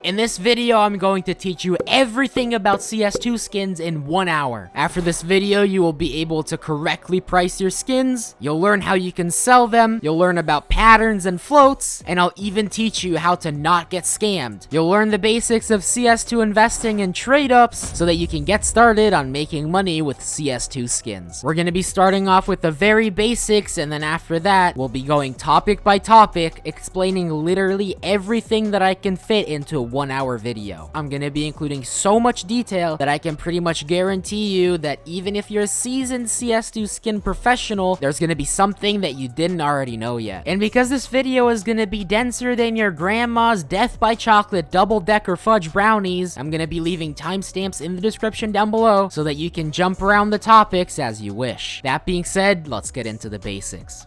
In this video, I'm going to teach you everything about CS2 skins in 1 hour. After this video, you will be able to correctly price your skins, you'll learn how you can sell them, you'll learn about patterns and floats, and I'll even teach you how to not get scammed. You'll learn the basics of CS2 investing and trade ups so that you can get started on making money with CS2 skins. We're going to be starting off with the very basics, and then after that, we'll be going topic by topic, explaining literally everything that I can fit into a 1 hour video. I'm gonna be including so much detail that I can pretty much guarantee you that even if you're a seasoned CS2 skin professional, there's gonna be something that you didn't already know yet. And because this video is gonna be denser than your grandma's Death by Chocolate double-decker fudge brownies, I'm gonna be leaving timestamps in the description down below so that you can jump around the topics as you wish. That being said, let's get into the basics.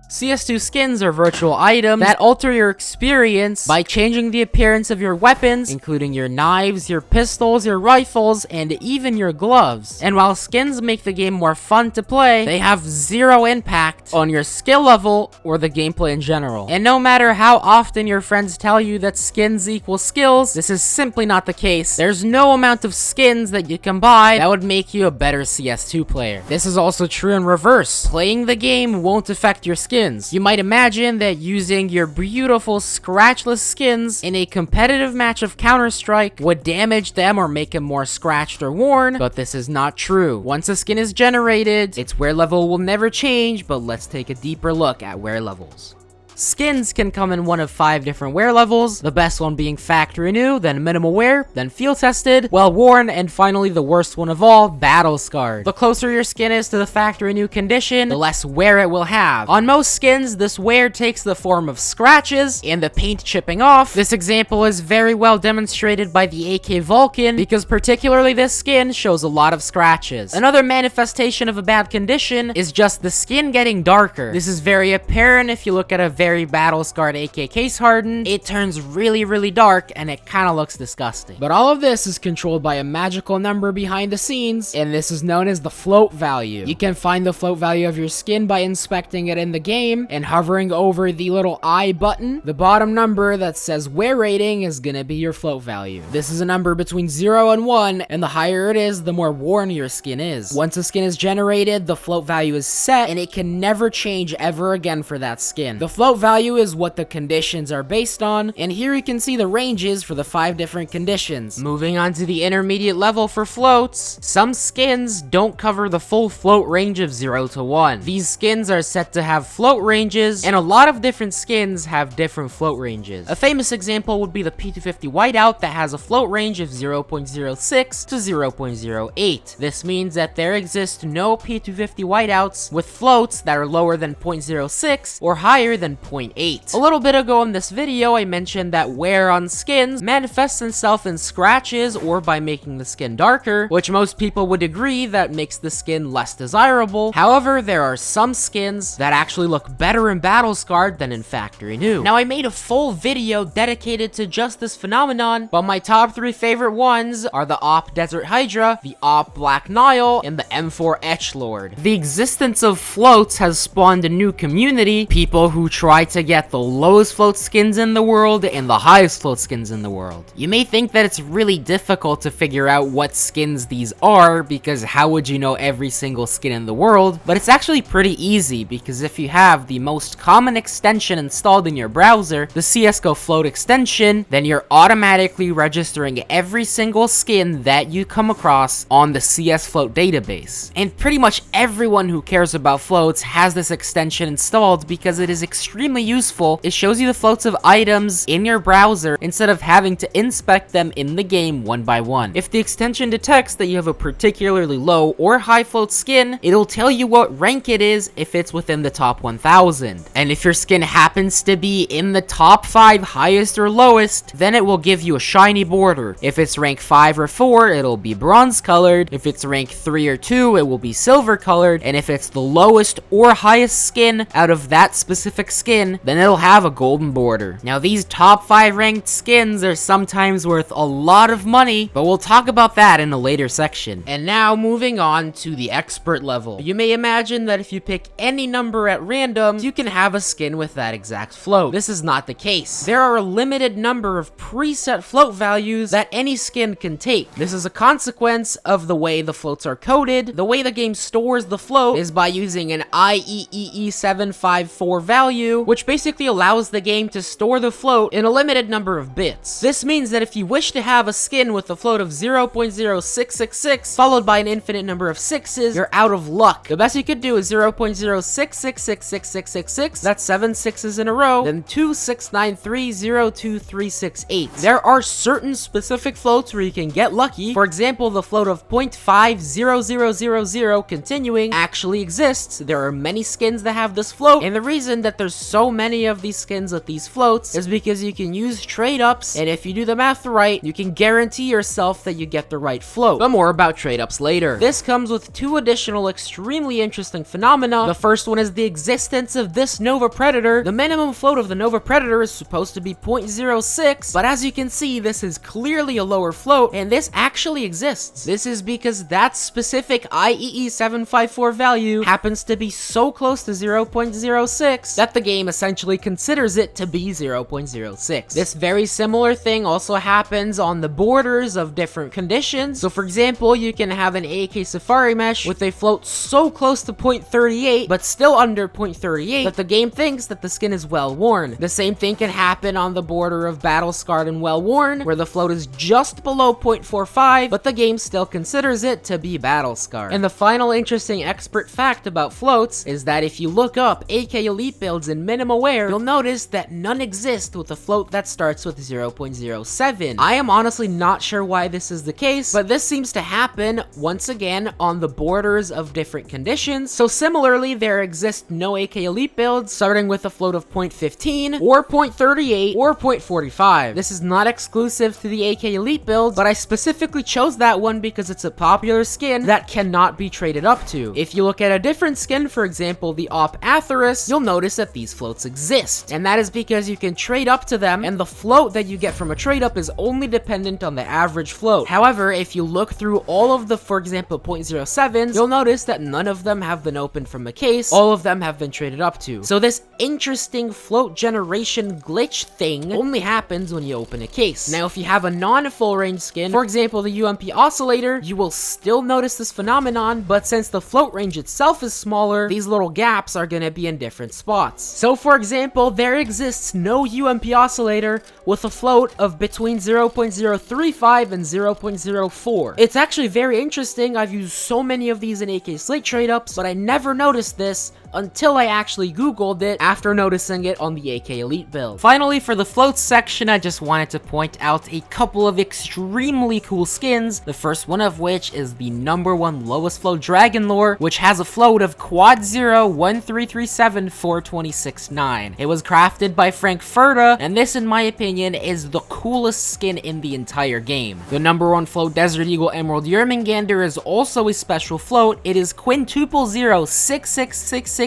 CS2 skins are virtual items that alter your experience by changing the appearance of your weapons, including your knives, your pistols, your rifles, and even your gloves. And while skins make the game more fun to play, they have zero impact on your skill level or the gameplay in general. And no matter how often your friends tell you that skins equal skills, this is simply not the case. There's no amount of skins that you can buy that would make you a better CS2 player. This is also true in reverse. Playing the game won't affect your skins. You might imagine that using your beautiful scratchless skins in a competitive match of Counter-Strike would damage them or make them more scratched or worn, but this is not true. Once a skin is generated, its wear level will never change, but let's take a deeper look at wear levels. Skins can come in one of 5 different wear levels, the best one being factory new, then minimal wear, then field tested, well worn, and finally the worst one of all, battle scarred. The closer your skin is to the factory new condition, the less wear it will have. On most skins, this wear takes the form of scratches and the paint chipping off. This example is very well demonstrated by the AK Vulcan because particularly this skin shows a lot of scratches. Another manifestation of a bad condition is just the skin getting darker. This is very apparent if you look at a very battle scarred AK case hardened. It turns really dark and it kind of looks disgusting. But all of this is controlled by a magical number behind the scenes, and this is known as the float value. You can find the float value of your skin by inspecting it in the game and hovering over the little I button. The bottom number that says wear rating is gonna be your float value. This is a number between 0 and 1, and the higher it is, the more worn your skin is. Once a skin is generated, the float value is set and it can never change ever again for that skin. The float value is what the conditions are based on, and here you can see the ranges for the 5 different conditions. Moving on to the intermediate level for floats, some skins don't cover the full float range of 0 to 1. These skins are set to have float ranges, and a lot of different skins have different float ranges. A famous example would be the P250 whiteout that has a float range of 0.06 to 0.08. This means that there exist no P250 whiteouts with floats that are lower than 0.06 or higher than 0.8. A little bit ago in this video, I mentioned that wear on skins manifests itself in scratches or by making the skin darker, which most people would agree that makes the skin less desirable. However, there are some skins that actually look better in battle scarred than in factory new. Now, I made a full video dedicated to just this phenomenon, but my top 3 favorite ones are the AWP Desert Hydra, the AWP Black Nile, and the M4 Etchlord. The existence of floats has spawned a new community, people who try to get the lowest float skins in the world and the highest float skins in the world. You may think that it's really difficult to figure out what skins these are because how would you know every single skin in the world? But it's actually pretty easy because if you have the most common extension installed in your browser, the CSGO float extension, then you're automatically registering every single skin that you come across on the CS float database. And pretty much everyone who cares about floats has this extension installed because it is extremely useful. It shows you the floats of items in your browser instead of having to inspect them in the game one by one. If the extension detects that you have a particularly low or high float skin, it'll tell you what rank it is if it's within the top 1000. And if your skin happens to be in the top 5 highest or lowest, then it will give you a shiny border. If it's rank 5 or 4, it'll be bronze colored. If it's rank 3 or 2, it will be silver colored. And if it's the lowest or highest skin out of that specific skin skin, then it'll have a golden border. Now these top 5 ranked skins are sometimes worth a lot of money, but we'll talk about that in a later section. And now moving on to the expert level. You may imagine that if you pick any number at random, you can have a skin with that exact float. This is not the case. There are a limited number of preset float values that any skin can take. This is a consequence of the way the floats are coded. The way the game stores the float is by using an IEEE754 value, which basically allows the game to store the float in a limited number of bits. This means that if you wish to have a skin with a float of 0.0666 followed by an infinite number of 6s, you're out of luck. The best you could do is 0.0666666, that's 7 6s in a row, then 269302368. There are certain specific floats where you can get lucky. For example, the float of 0.50000 continuing actually exists. There are many skins that have this float, and the reason that there's so many of these skins with these floats is because you can use trade ups, and if you do the math right, you can guarantee yourself that you get the right float. But more about trade ups later. This comes with 2 additional extremely interesting phenomena. The first one is the existence of this Nova Predator. The minimum float of the Nova Predator is supposed to be 0.06, but as you can see, this is clearly a lower float, and this actually exists. This is because that specific IEEE754 value happens to be so close to 0.06 that the game essentially considers it to be 0.06. This very similar thing also happens on the borders of different conditions. So for example, you can have an AK Safari Mesh with a float so close to 0.38 but still under 0.38 that the game thinks that the skin is well worn. The same thing can happen on the border of Battle Scarred and Well Worn, where the float is just below 0.45 but the game still considers it to be Battle Scarred. And the final interesting expert fact about floats is that if you look up AK Elite builds in MinimAware, you'll notice that none exist with a float that starts with 0.07. I am honestly not sure why this is the case, but this seems to happen once again on the borders of different conditions. So similarly, there exist no AK Elite builds starting with a float of 0.15 or 0.38 or 0.45. This is not exclusive to the AK Elite build, but I specifically chose that one because it's a popular skin that cannot be traded up to. If you look at a different skin, for example the Op Atheris, you'll notice that these floats exist, and that is because you can trade up to them, and the float that you get from a trade up is only dependent on the average float. However, if you look through all of the, for example 0.07s, you'll notice that none of them have been opened from a case, all of them have been traded up to. So this interesting float generation glitch thing only happens when you open a case. Now if you have a non-full range skin, for example the UMP Oscillator, you will still notice this phenomenon, but since the float range itself is smaller, these little gaps are gonna be in different spots. So for example, there exists no UMP Oscillator with a float of between 0.035 and 0.04. It's actually very interesting. I've used so many of these in AK Slate trade ups, but I never noticed this until I actually googled it after noticing it on the AK Elite build. Finally, for the floats section, I just wanted to point out a couple of extremely cool skins, the first one of which is the #1 lowest float Dragon Lore, which has a float of quad 0.1337426.9. It was crafted by Frankfurter, and this in my opinion is the coolest skin in the entire game. The #1 float Desert Eagle Emerald Yermangander is also a special float. It is quintuple 0.6666666.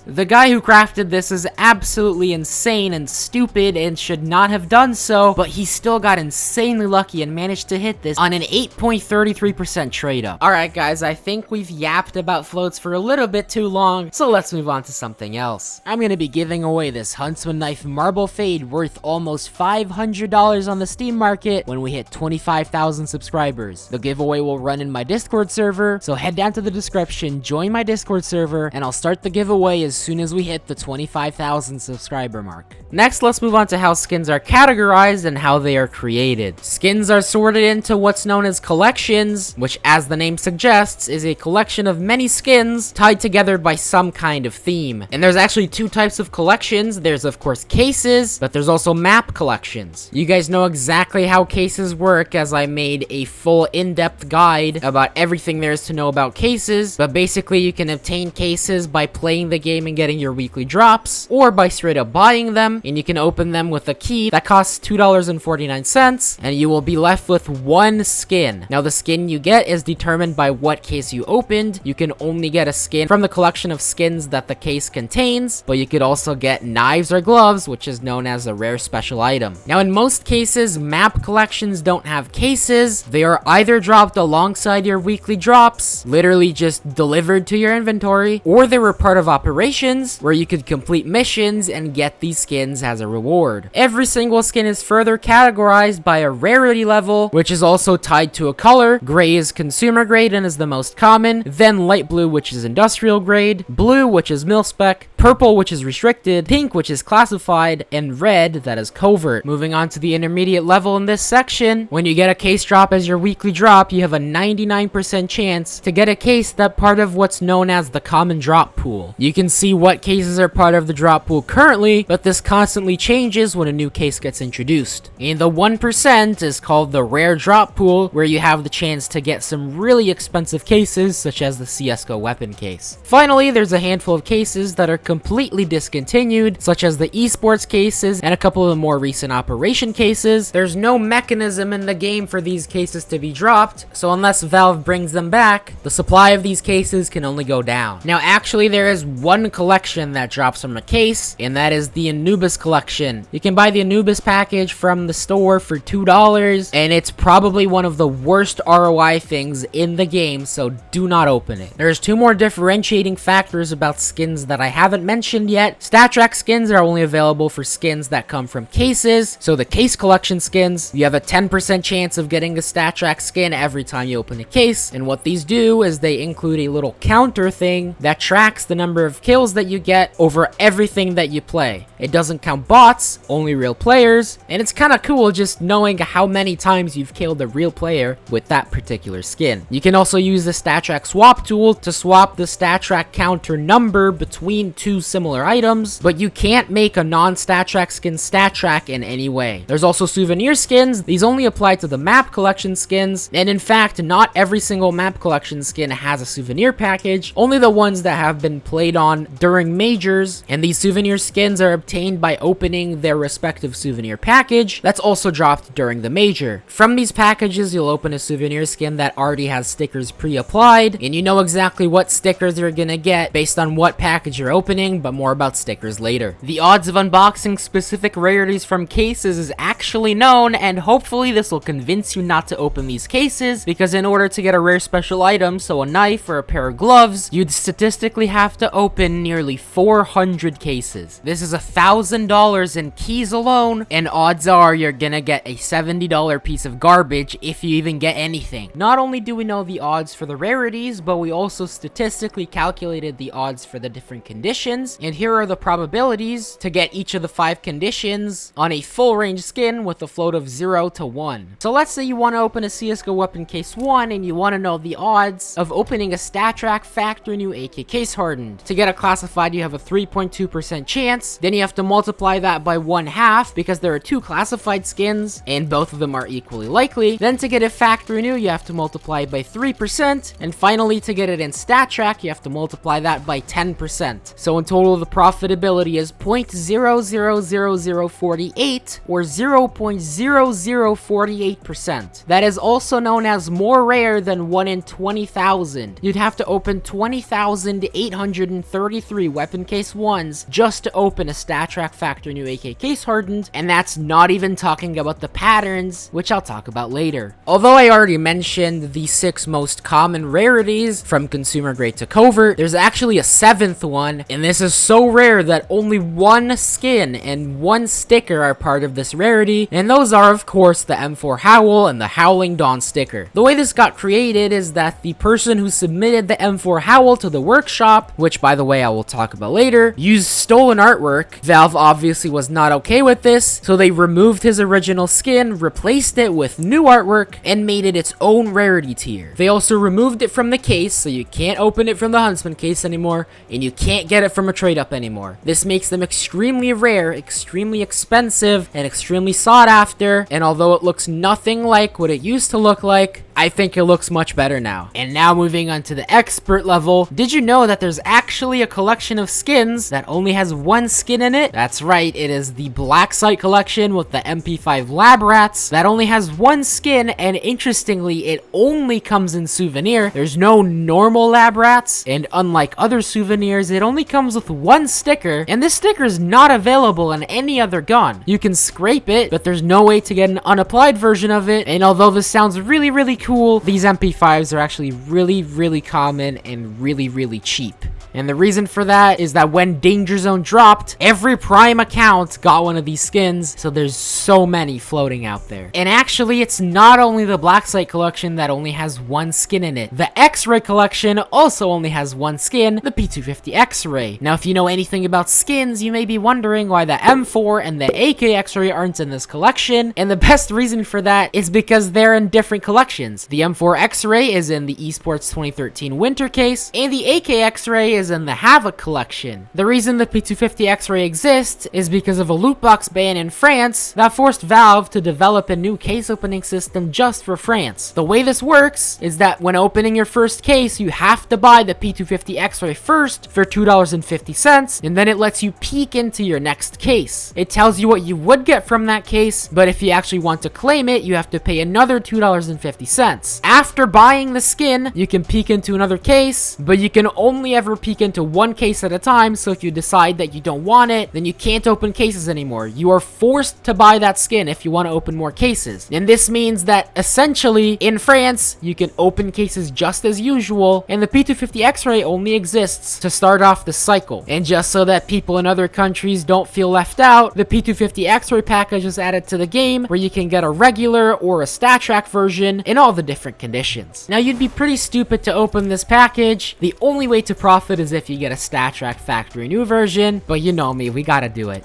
The guy who crafted this is absolutely insane and stupid and should not have done so, but he still got insanely lucky and managed to hit this on an 8.33% trade up. Alright guys, I think we've yapped about floats for a little bit too long, so let's move on to something else. I'm gonna be giving away this Huntsman Knife Marble Fade worth almost $500 on the Steam market when we hit 25,000 subscribers. The giveaway will run in my Discord server, so head down to the description, join my Discord server, and I'll start the giveaway as soon as we hit the 25,000 subscriber mark. Next, let's move on to how skins are categorized and how they are created. Skins are sorted into what's known as collections, which as the name suggests is a collection of many skins tied together by some kind of theme. And there's actually 2 types of collections. There's of course cases, but there's also map collections. You guys know exactly how cases work, as I made a full in-depth guide about everything there is to know about cases, but basically you can obtain cases cases by playing the game and getting your weekly drops, or by straight up buying them, and you can open them with a key that costs $2.49, and you will be left with one skin. Now, the skin you get is determined by what case you opened. You can only get a skin from the collection of skins that the case contains, but you could also get knives or gloves, which is known as a rare special item. Now, in most cases, map collections don't have cases. They are either dropped alongside your weekly drops, literally just delivered to your inventory, or they were part of operations where you could complete missions and get these skins as a reward. Every single skin is further categorized by a rarity level, which is also tied to a color. Gray is consumer grade and is the most common, then light blue, which is industrial grade, blue, which is mil-spec, purple, which is restricted, pink, which is classified, and red, that is covert. Moving on to the intermediate level in this section, when you get a case drop as your weekly drop, you have a 99% chance to get a case that part of what's known as the common drop pool. You can see what cases are part of the drop pool currently, but this constantly changes when a new case gets introduced. And the 1% is called the rare drop pool, where you have the chance to get some really expensive cases, such as the CSGO weapon case. Finally, there's a handful of cases that are completely discontinued, such as the esports cases and a couple of the more recent operation cases. There's no mechanism in the game for these cases to be dropped, so unless Valve brings them back, the supply of these cases can only go down. Now, actually, there is one collection that drops from a case, and that is the Anubis collection. You can buy the Anubis package from the store for $2, and it's probably one of the worst ROI things in the game, so do not open it. There's two more differentiating factors about skins that I haven't mentioned yet. StatTrak skins are only available for skins that come from cases, so the case collection skins, you have a 10% chance of getting a StatTrak skin every time you open a case, and what these do is they include a little counter thing that tracks the number of kills that you get over everything that you play. It doesn't count bots, only real players, and it's kind of cool just knowing how many times you've killed a real player with that particular skin. You can also use the StatTrak swap tool to swap the StatTrak counter number between two similar items, but you can't make a non-StatTrak skin StatTrak in any way. There's also souvenir skins. These only apply to the map collection skins, and in fact, not every single map collection skin has a souvenir package, only the ones that have been played on during majors, and these souvenir skins are obtained by opening their respective souvenir package that's also dropped during the major. From these packages, you'll open a souvenir skin that already has stickers pre-applied, and you know exactly what stickers you're gonna get based on what package you're opening, but more about stickers later. The odds of unboxing specific rarities from cases is actually known, and hopefully this will convince you not to open these cases, because in order to get a rare special item, so a knife or a pair of gloves, you'd statistically have to open nearly 400 cases. This is $1,000 in keys alone, and odds are you're gonna get a $70 piece of garbage if you even get anything. Not only do we know the odds for the rarities, but we also statistically calculated the odds for the different conditions, and here are the probabilities to get each of the 5 conditions on a full range skin with a float of 0 to 1. So let's say you want to open a CSGO weapon case 1 and you want to know the odds of opening a StatTrak factory new AK case hardened. To get a classified, you have a 3.2% chance. Then you have to multiply that by 1/2 because there are 2 classified skins and both of them are equally likely. Then to get a factory new, you have to multiply it by 3%. And finally, to get it in StatTrak, you have to multiply that by 10%. So in total, the profitability is 0.000048 or 0.0048%. That is also known as more rare than 1 in 20,000. You'd have to open 20,833 weapon case 1s just to open a StatTrak factory new AK case hardened, and that's not even talking about the patterns, which I'll talk about later. Although I already mentioned the 6 most common rarities from consumer grade to covert, there's actually a 7th one, and this is so rare that only 1 skin and 1 sticker are part of this rarity, and those are of course the M4 Howl and the Howling Dawn sticker. The way this got created is that the person who submitted the M4 Howl to the workshop, which by the way I will talk about later, used stolen artwork. Valve obviously was not okay with this, so they removed his original skin, replaced it with new artwork, and made it its own rarity tier. They also removed it from the case, so you can't open it from the Huntsman case anymore, and you can't get it from a TradeUp anymore. This makes them extremely rare, extremely expensive, and extremely sought after, and although it looks nothing like what it used to look like, I think it looks much better now. And now moving on to the expert level, did you know that there's actually a collection of skins that only has one skin in it? That's right, it is the Black Site collection with the MP5 Lab Rats that only has one skin, and interestingly, it only comes in souvenir. There's no normal Lab Rats, and unlike other souvenirs, it only comes with one sticker, and this sticker is not available in any other gun. You can scrape it, but there's no way to get an unapplied version of it, and although this sounds really cool, these MP5s are actually really common and really cheap. And the reason for that is that when Danger Zone dropped, every Prime account got one of these skins, so there's so many floating out there. And actually, it's not only the Black Site collection that only has one skin in it. The X-Ray collection also only has one skin, the P250 X-Ray. Now, if you know anything about skins, you may be wondering why the M4 and the AK X-Ray aren't in this collection, and the best reason for that is because they're in different collections. The M4 X-Ray is in the Esports 2013 Winter case, and the AK X-Ray is in the Havoc collection. The reason the P250 X-Ray exists is because of a loot box ban in France that forced Valve to develop a new case opening system just for France. The way this works is that when opening your first case, you have to buy the P250 X-Ray first for $2.50, and then it lets you peek into your next case. It tells you what you would get from that case, but if you actually want to claim it, you have to pay another $2.50. After buying the skin, you can peek into another case, but you can only ever peek into one case at a time, so if you decide that you don't want it, then you can't open cases anymore. You are forced to buy that skin if you want to open more cases. And this means that essentially in France, you can open cases just as usual, and the P250 X-Ray only exists to start off the cycle. And just so that people in other countries don't feel left out, the P250 X-Ray package is added to the game where you can get a regular or a stat track version in all the different conditions. Now, you'd be pretty stupid to open this package. The only way to profit is if you get a stat track factory new version, but you know me, we gotta do it.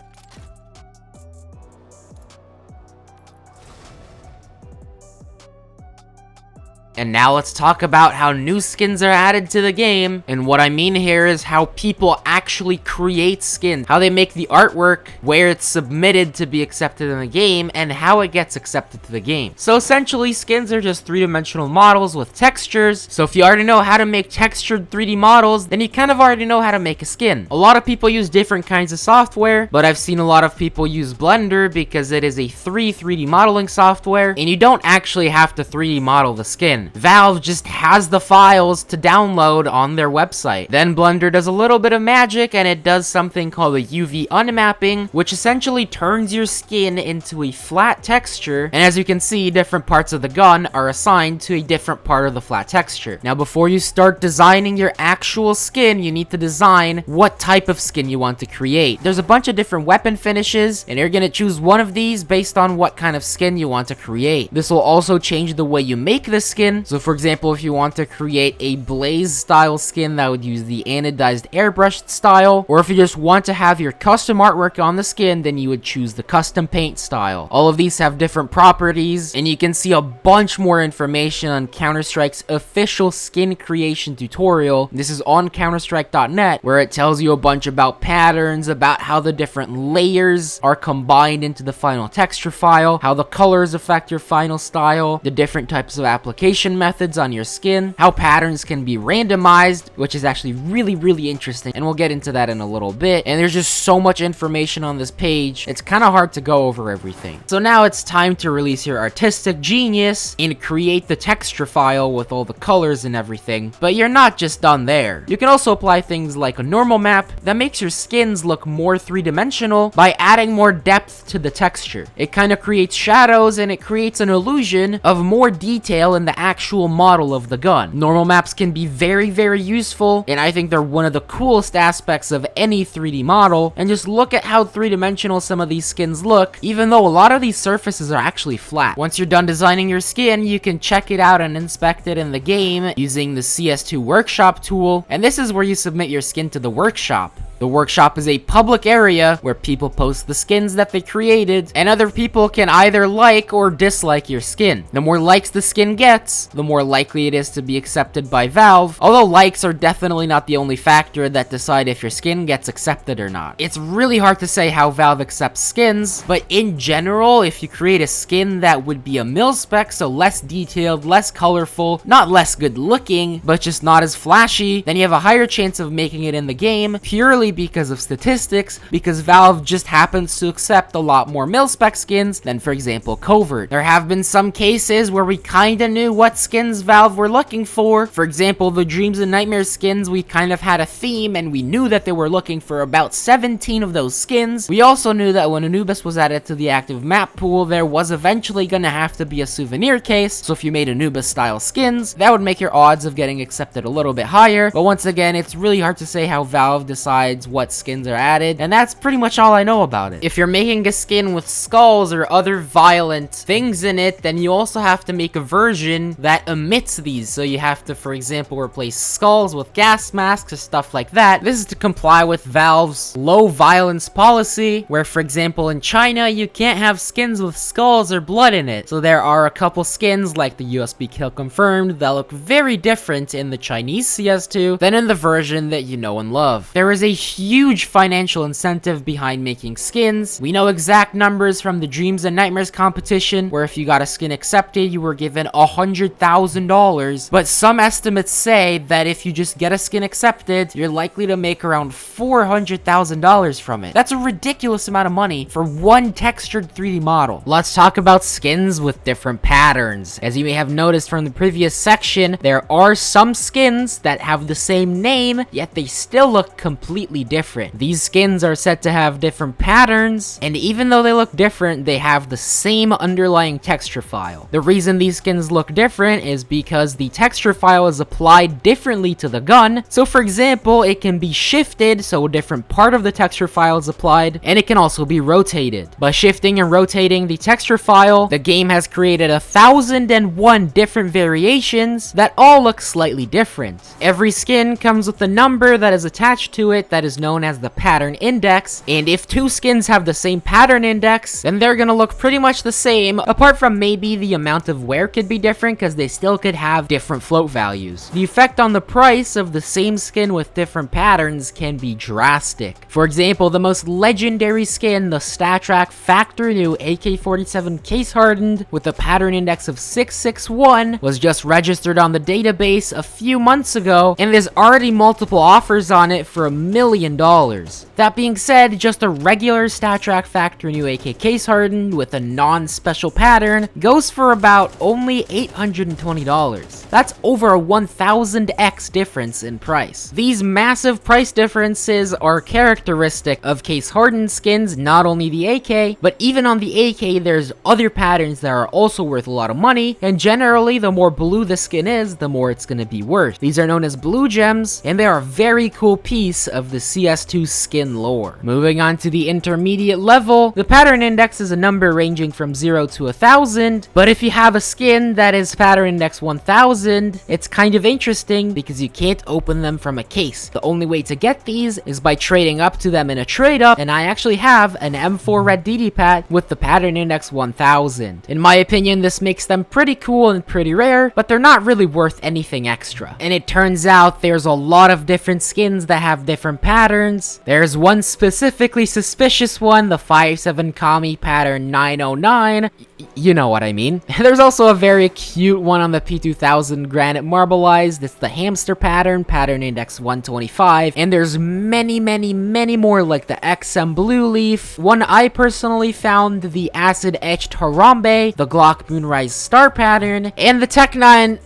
And now let's talk about how new skins are added to the game. And what I mean here is how people actually create skins, how they make the artwork, where it's submitted to be accepted in the game, and how it gets accepted to the game. So essentially, skins are just three-dimensional models with textures. So if you already know how to make textured 3D models, then you kind of already know how to make a skin. A lot of people use different kinds of software, but I've seen a lot of people use Blender because it is a 3D modeling software, and you don't actually have to 3D model the skin. Valve just has the files to download on their website. Then Blender does a little bit of magic, and it does something called a UV unmapping, which essentially turns your skin into a flat texture. And as you can see, different parts of the gun are assigned to a different part of the flat texture. Now, before you start designing your actual skin, you need to design what type of skin you want to create. There's a bunch of different weapon finishes, and you're gonna choose one of these based on what kind of skin you want to create. This will also change the way you make the skin. So for example, if you want to create a Blaze style skin, that would use the anodized airbrushed style, or if you just want to have your custom artwork on the skin, then you would choose the custom paint style. All of these have different properties, and you can see a bunch more information on Counter-Strike's official skin creation tutorial. This is on counterstrike.net, where it tells you a bunch about patterns, about how the different layers are combined into the final texture file, how the colors affect your final style, the different types of application methods on your skin, how patterns can be randomized, which is actually really interesting, and we'll get into that in a little bit. And there's just so much information on this page, it's kind of hard to go over everything. So now it's time to release your artistic genius and create the texture file with all the colors and everything. But you're not just done there. You can also apply things like a normal map that makes your skins look more three-dimensional by adding more depth to the texture. It kind of creates shadows, and it creates an illusion of more detail in the actual model of the gun. Normal maps can be very useful, and I think they're one of the coolest aspects of any 3D model. And just look at how three-dimensional some of these skins look, even though a lot of these surfaces are actually flat. Once you're done designing your skin, you can check it out and inspect it in the game using the CS2 workshop tool, and this is where you submit your skin to the workshop. The workshop is a public area where people post the skins that they created, and other people can either like or dislike your skin. The more likes the skin gets, the more likely it is to be accepted by Valve, although likes are definitely not the only factor that decide if your skin gets accepted or not. It's really hard to say how Valve accepts skins, but in general, if you create a skin that would be a mil-spec, so less detailed, less colorful, not less good looking, but just not as flashy, then you have a higher chance of making it in the game, purely because of statistics, because Valve just happens to accept a lot more mil-spec skins than, for example, Covert. There have been some cases where we kinda knew what skins Valve were looking for. For example, the Dreams and Nightmares skins, we kind of had a theme, and we knew that they were looking for about 17 of those skins. We also knew that when Anubis was added to the active map pool, there was eventually gonna have to be a souvenir case, so if you made Anubis-style skins, that would make your odds of getting accepted a little bit higher. But once again, it's really hard to say how Valve decides what skins are added, and that's pretty much all I know about it. If you're making a skin with skulls or other violent things in it, then you also have to make a version that emits these. So you have to, for example, replace skulls with gas masks or stuff like that. This is to comply with Valve's low violence policy, where, for example, in China, you can't have skins with skulls or blood in it. So there are a couple skins like the USB Kill Confirmed that look very different in the Chinese CS2 than in the version that you know and love. There is a huge financial incentive behind making skins. We know exact numbers from the Dreams and Nightmares competition, where if you got a skin accepted, you were given $100,000. But some estimates say that if you just get a skin accepted, you're likely to make around $400,000 from it. That's a ridiculous amount of money for one textured 3D model. Let's talk about skins with different patterns. As you may have noticed from the previous section, there are some skins that have the same name, yet they still look completely different. These skins are said to have different patterns, and even though they look different, they have the same underlying texture file. The reason these skins look different is because the texture file is applied differently to the gun. So for example, it can be shifted, so a different part of the texture file is applied, and it can also be rotated. By shifting and rotating the texture file, the game has created 1,001 different variations that all look slightly different. Every skin comes with a number that is attached to it that is known as the pattern index, and if two skins have the same pattern index, then they're gonna look pretty much the same, apart from maybe the amount of wear could be different because they still could have different float values. The effect on the price of the same skin with different patterns can be drastic. For example, the most legendary skin, the StatTrak Factor New AK-47 Case Hardened with a pattern index of 661, was just registered on the database a few months ago, and there's already multiple offers on it for $1 million. That being said, just a regular StatTrak Factor New AK Case Hardened with a non-special pattern goes for about only $820. That's over a 1000x difference in price. These massive price differences are characteristic of case hardened skins, not only the AK, but even on the AK there's other patterns that are also worth a lot of money, and generally the more blue the skin is, the more it's gonna be worth. These are known as blue gems, and they are a very cool piece of the CS2 skin lore. Moving on to the intermediate level, the pattern index is a number ranging from 0 to 1000, but if you have a skin that is pattern index 1000, it's kind of interesting because you can't open them from a case. The only way to get these is by trading up to them in a trade up, and I actually have an M4 Red DD-Pat with the pattern index 1000. In my opinion, this makes them pretty cool and pretty rare, but they're not really worth anything extra. And it turns out there's a lot of different skins that have different patterns. There's one specifically suspicious one, the 5-7 Kami pattern 909. You know what I mean. There's also a very cute one on the P2000 Granite Marbleized. It's the hamster pattern, pattern index 125. And there's many more like the XM Blue Leaf. One I personally found, the Acid Etched Harambe, the Glock Moonrise Star pattern, and the Tech9,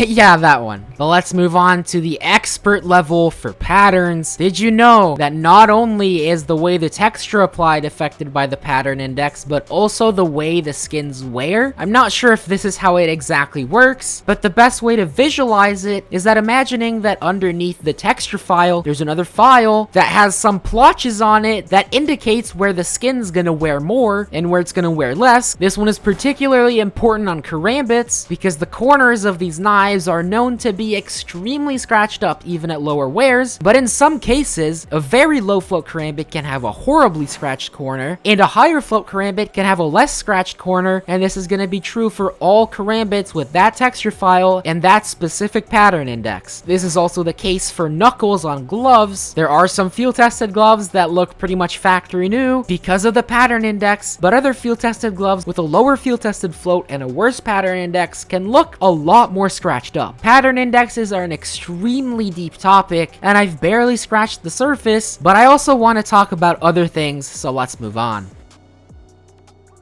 yeah, that one. But let's move on to the expert level for patterns. Did you know that not only is the way the texture applied affected by the pattern index, but also the way the skins where. I'm not sure if this is how it exactly works, but the best way to visualize it is that imagining that underneath the texture file, there's another file that has some plotches on it that indicates where the skin's gonna wear more and where it's gonna wear less. This one is particularly important on karambits because the corners of these knives are known to be extremely scratched up even at lower wears, but in some cases, a very low float karambit can have a horribly scratched corner, and a higher float karambit can have a less scratched corner, and this is going to be true for all karambits with that texture file and that specific pattern index. This is also the case for knuckles on gloves. There are some field tested gloves that look pretty much factory new because of the pattern index, but other field tested gloves with a lower field tested float and a worse pattern index can look a lot more scratched up. Pattern indexes are an extremely deep topic, and I've barely scratched the surface, but I also want to talk about other things, so let's move on.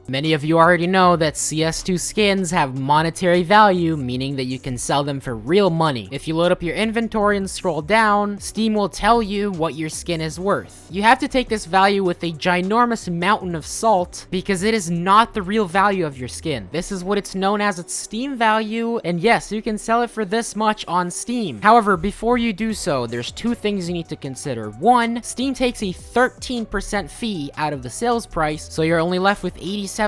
Many of you already know that CS2 skins have monetary value, meaning that you can sell them for real money. If you load up your inventory and scroll down, Steam will tell you what your skin is worth. You have to take this value with a ginormous mountain of salt because it is not the real value of your skin. This is what it's known as its Steam value, and yes, you can sell it for this much on Steam. However, before you do so, there's two things you need to consider. One, Steam takes a 13% fee out of the sales price, so you're only left with 87%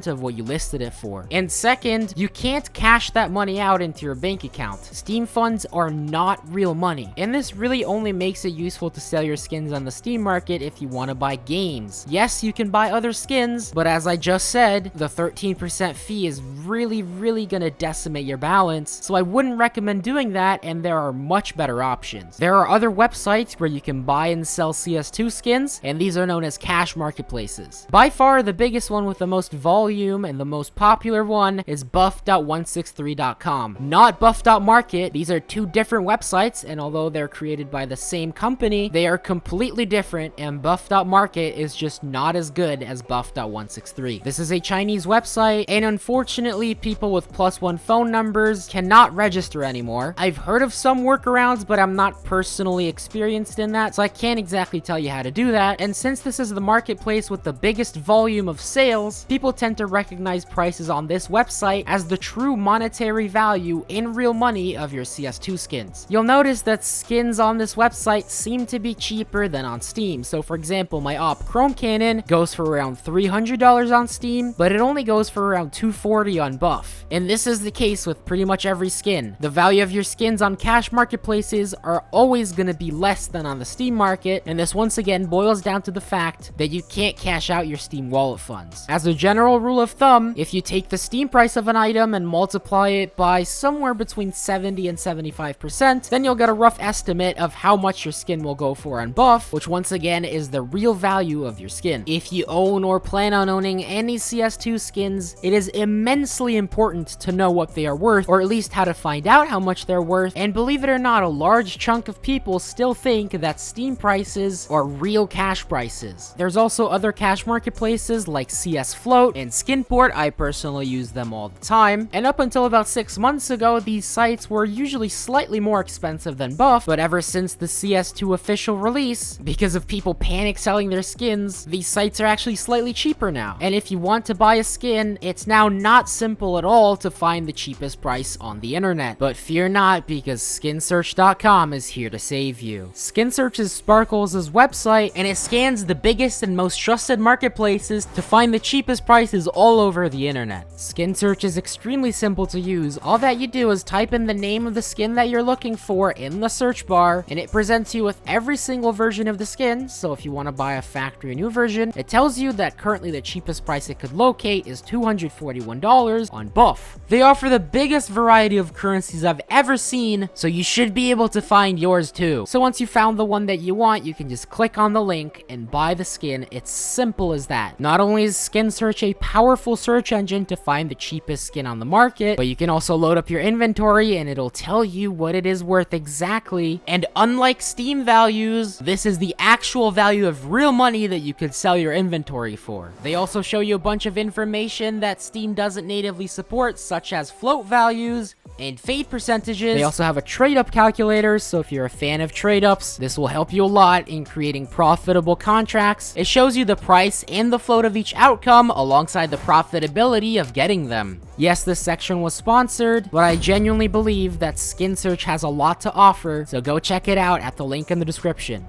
of what you listed it for. And second, you can't cash that money out into your bank account. Steam funds are not real money, and this really only makes it useful to sell your skins on the Steam market if you want to buy games. Yes, you can buy other skins, but as I just said, the 13% fee is really gonna decimate your balance, so I wouldn't recommend doing that, and there are much better options. There are other websites where you can buy and sell CS2 skins, and these are known as cash marketplaces. By far, the biggest one with the most volume and the most popular one is buff.163.com, not buff.market. These are two different websites, and although they're created by the same company, they are completely different, and buff.market is just not as good as buff.163. This is a Chinese website, and unfortunately, people with +1 phone numbers cannot register anymore. I've heard of some workarounds, but I'm not personally experienced in that, so I can't exactly tell you how to do that. And since this is the marketplace with the biggest volume of sales, people tend to recognize prices on this website as the true monetary value in real money of your CS2 skins. You'll notice that skins on this website seem to be cheaper than on Steam. So for example, my Op Chrome Cannon goes for around $300 on Steam, but it only goes for around $240 on Buff. And this is the case with pretty much every skin. The value of your skins on cash marketplaces are always going to be less than on the Steam market, and this once again boils down to the fact that you can't cash out your Steam wallet funds. As a general rule of thumb, if you take the Steam price of an item and multiply it by somewhere between 70 and 75%, then you'll get a rough estimate of how much your skin will go for on Buff, which once again is the real value of your skin. If you own or plan on owning any CS2 skins, it is immensely important to know what they are worth, or at least how to find out how much they're worth, and believe it or not, a large chunk of people still think that Steam prices are real cash prices. There's also other cash marketplaces like CS Float and Skinport. I personally use them all the time, and up until about 6 months ago, these sites were usually slightly more expensive than Buff, but ever since the CS2 official release, because of people panic selling their skins, these sites are actually slightly cheaper now. And if you want to buy a skin, it's now not simple at all to find the cheapest price on the internet. But fear not, because SkinSearch.com is here to save you. SkinSearch is Sparkles' website, and it scans the biggest and most trusted marketplaces to find the cheapest prices all over the internet. SkinSearch is extremely simple to use. All that you do is type in the name of the skin that you're looking for in the search bar, and it presents you with every single version of the skin. So if you want to buy a factory new version, it tells you that currently the cheapest price it could locate is $241 on Buff. They offer the biggest variety of currencies I've ever seen, so you should be able to find yours too. So once you found the one that you want, you can just click on the link and buy the skin. It's simple as that. Not only is SkinSearch a powerful search engine to find the cheapest skin on the market, but you can also load up your inventory and it'll tell you what it is worth exactly. And unlike Steam values, this is the actual value of real money that you could sell your inventory for. They also show you a bunch of information that Steam doesn't natively support, such as float values, and fade percentages. They also have a trade up calculator, so if you're a fan of trade ups, this will help you a lot in creating profitable contracts. It shows you the price and the float of each outcome alongside the profitability of getting them. Yes, this section was sponsored, but I genuinely believe that SkinSearch has a lot to offer, so go check it out at the link in the description.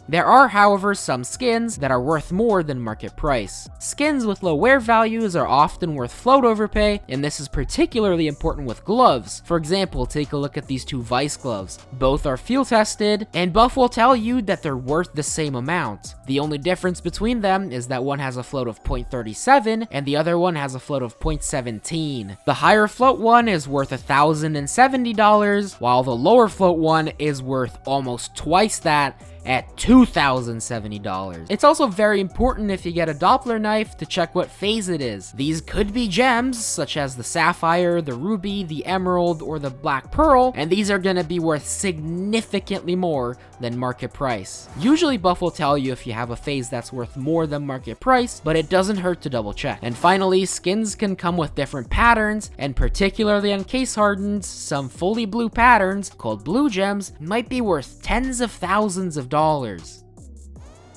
There are, however, some skins that are worth more than market price. Skins with low wear values are often worth float overpay, and this is particularly important with gloves. For example, take a look at these two Vice gloves. Both are field tested, and Buff will tell you that they're worth the same amount. The only difference between them is that one has a float of 0.37 and the other one has a float of 0.17. The higher float one is worth $1,070, while the lower float one is worth almost twice that at $2,070. It's also very important if you get a Doppler knife to check what phase it is. These could be gems, such as the sapphire, the ruby, the emerald, or the black pearl, and these are gonna be worth significantly more than market price. Usually Buff will tell you if you have a phase that's worth more than market price, but it doesn't hurt to double check. And finally, skins can come with different patterns, and particularly on case hardens, some fully blue patterns, called blue gems, might be worth tens of thousands of dollars.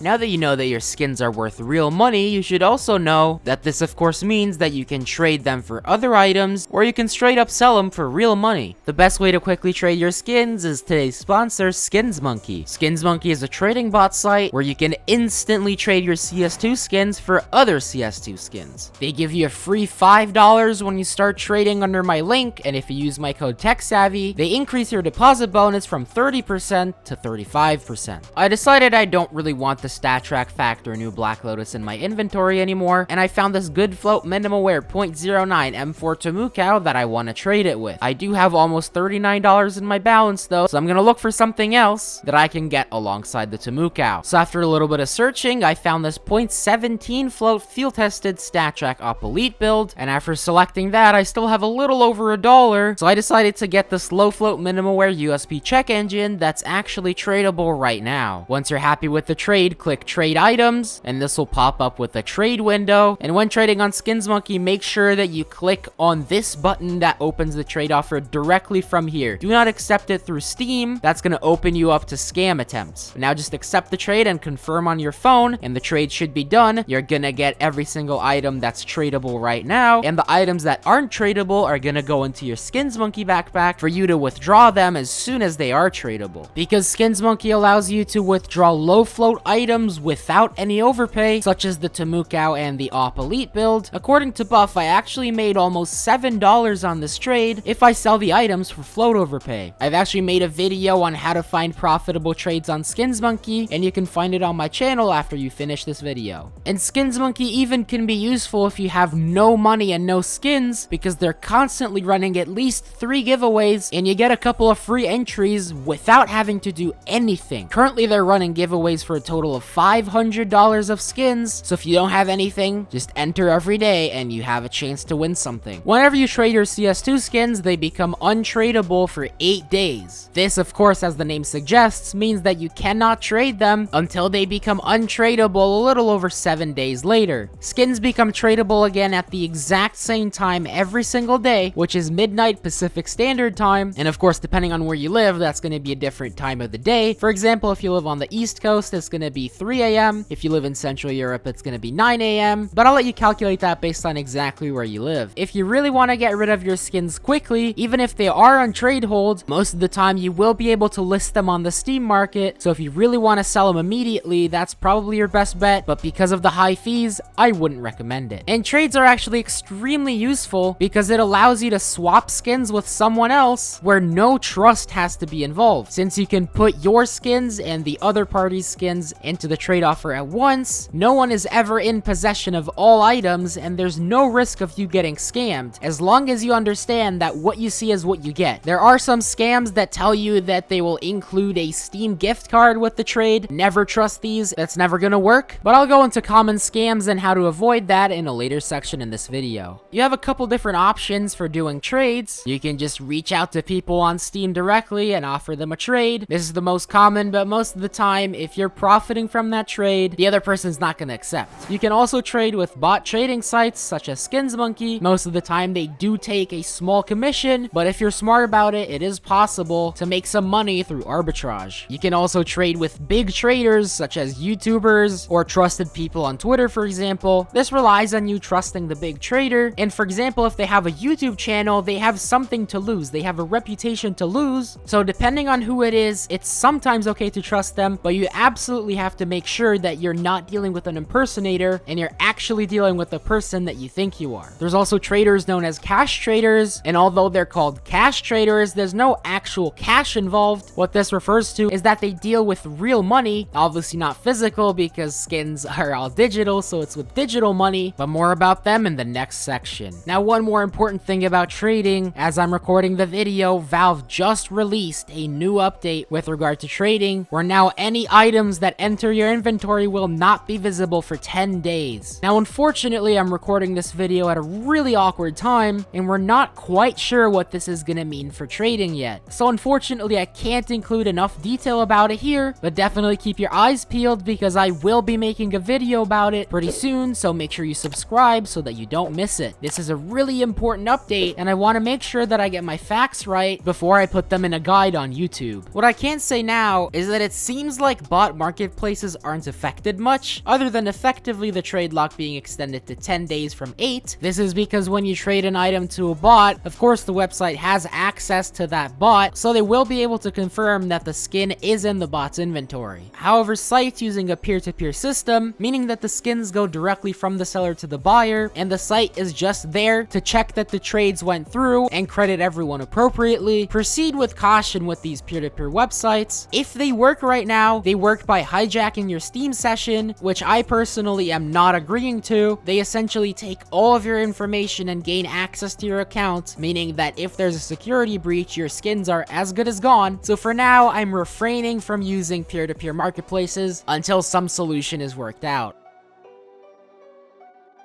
Now that you know that your skins are worth real money, you should also know that this of course means that you can trade them for other items, or you can straight up sell them for real money. The best way to quickly trade your skins is today's sponsor, SkinsMonkey. SkinsMonkey is a trading bot site where you can instantly trade your CS2 skins for other CS2 skins. They give you a free $5 when you start trading under my link, and if you use my code TECHSAVVY, they increase your deposit bonus from 30% to 35%. I decided I don't really want the stat track factor new Black Lotus in my inventory anymore, and I found this good float minimal wear 0.09 M4 Tomukao that I want to trade it with. I do have almost $39 in my balance though, so I'm gonna look for something else that I can get alongside the Tomukao. So after a little bit of searching, I found this 0.17 float field tested stat track up elite build, and after selecting that, I still have a little over $1, so I decided to get this low float minimal wear USP check engine that's actually tradable right now. Once you're happy with the trade, click trade items, and this will pop up with a trade window. And when trading on SkinsMonkey, make sure that you click on this button that opens the trade offer directly from here. Do not accept it through Steam. That's going to open you up to scam attempts. Now just accept the trade and confirm on your phone, and the trade should be done. You're gonna get every single item that's tradable right now, and the items that aren't tradable are gonna go into your SkinsMonkey backpack for you to withdraw them as soon as they are tradable. Because SkinsMonkey allows you to withdraw low float items without any overpay, such as the Tomukao and the Op Elite build. According to Buff, I actually made almost $7 on this trade if I sell the items for float overpay. I've actually made a video on how to find profitable trades on SkinsMonkey, and you can find it on my channel after you finish this video. And SkinsMonkey even can be useful if you have no money and no skins, because they're constantly running at least 3 giveaways, and you get a couple of free entries without having to do anything. Currently, they're running giveaways for a total of $500 of skins, so if you don't have anything, just enter every day and you have a chance to win something. Whenever you trade your CS2 skins, they become untradeable for 8 days. This, of course, as the name suggests, means that you cannot trade them until they become untradeable a little over 7 days later. Skins become tradable again at the exact same time every single day, which is midnight Pacific Standard Time, and of course, depending on where you live, that's going to be a different time of the day. For example, if you live on the East Coast, it's going to be 3 a.m. If you live in Central Europe, it's going to be 9 a.m. But I'll let you calculate that based on exactly where you live. If you really want to get rid of your skins quickly, even if they are on trade hold, most of the time you will be able to list them on the Steam market. So if you really want to sell them immediately, that's probably your best bet. But because of the high fees, I wouldn't recommend it. And trades are actually extremely useful because it allows you to swap skins with someone else where no trust has to be involved. Since you can put your skins and the other party's skins into the trade offer at once, no one is ever in possession of all items, and there's no risk of you getting scammed, as long as you understand that what you see is what you get. There are some scams that tell you that they will include a Steam gift card with the trade. Never trust these, that's never gonna work, but I'll go into common scams and how to avoid that in a later section in this video. You have a couple different options for doing trades. You can just reach out to people on Steam directly and offer them a trade. This is the most common, but most of the time, if you're profiting benefiting from that trade, the other person's not going to accept. You can also trade with bot trading sites such as SkinsMonkey. Most of the time they do take a small commission, but if you're smart about it, it is possible to make some money through arbitrage. You can also trade with big traders such as YouTubers or trusted people on Twitter, for example. This relies on you trusting the big trader, and for example, if they have a YouTube channel, they have something to lose. They have a reputation to lose, so depending on who it is, it's sometimes okay to trust them, but you absolutely have to make sure that you're not dealing with an impersonator and you're actually dealing with the person that you think you are. There's also traders known as cash traders, and although they're called cash traders, there's no actual cash involved. What this refers to is that they deal with real money, obviously not physical because skins are all digital, so it's with digital money, but more about them in the next section. Now, one more important thing about trading, as I'm recording the video, Valve just released a new update with regard to trading, where now any items that enter your inventory will not be visible for 10 days. Now, unfortunately, I'm recording this video at a really awkward time, and we're not quite sure what this is gonna mean for trading yet. So unfortunately, I can't include enough detail about it here, but definitely keep your eyes peeled because I will be making a video about it pretty soon, so make sure you subscribe so that you don't miss it. This is a really important update, and I want to make sure that I get my facts right before I put them in a guide on YouTube. What I can say now is that it seems like bot marketplaces aren't affected much, other than effectively the trade lock being extended to 10 days from 8. This is because when you trade an item to a bot, of course the website has access to that bot, so they will be able to confirm that the skin is in the bot's inventory. However, sites using a peer-to-peer system, meaning that the skins go directly from the seller to the buyer, and the site is just there to check that the trades went through and credit everyone appropriately, proceed with caution with these peer-to-peer websites. If they work right now, they work by hijacking your Steam session, which I personally am not agreeing to. They essentially take all of your information and gain access to your account, meaning that if there's a security breach, your skins are as good as gone. So for now, I'm refraining from using peer-to-peer marketplaces until some solution is worked out.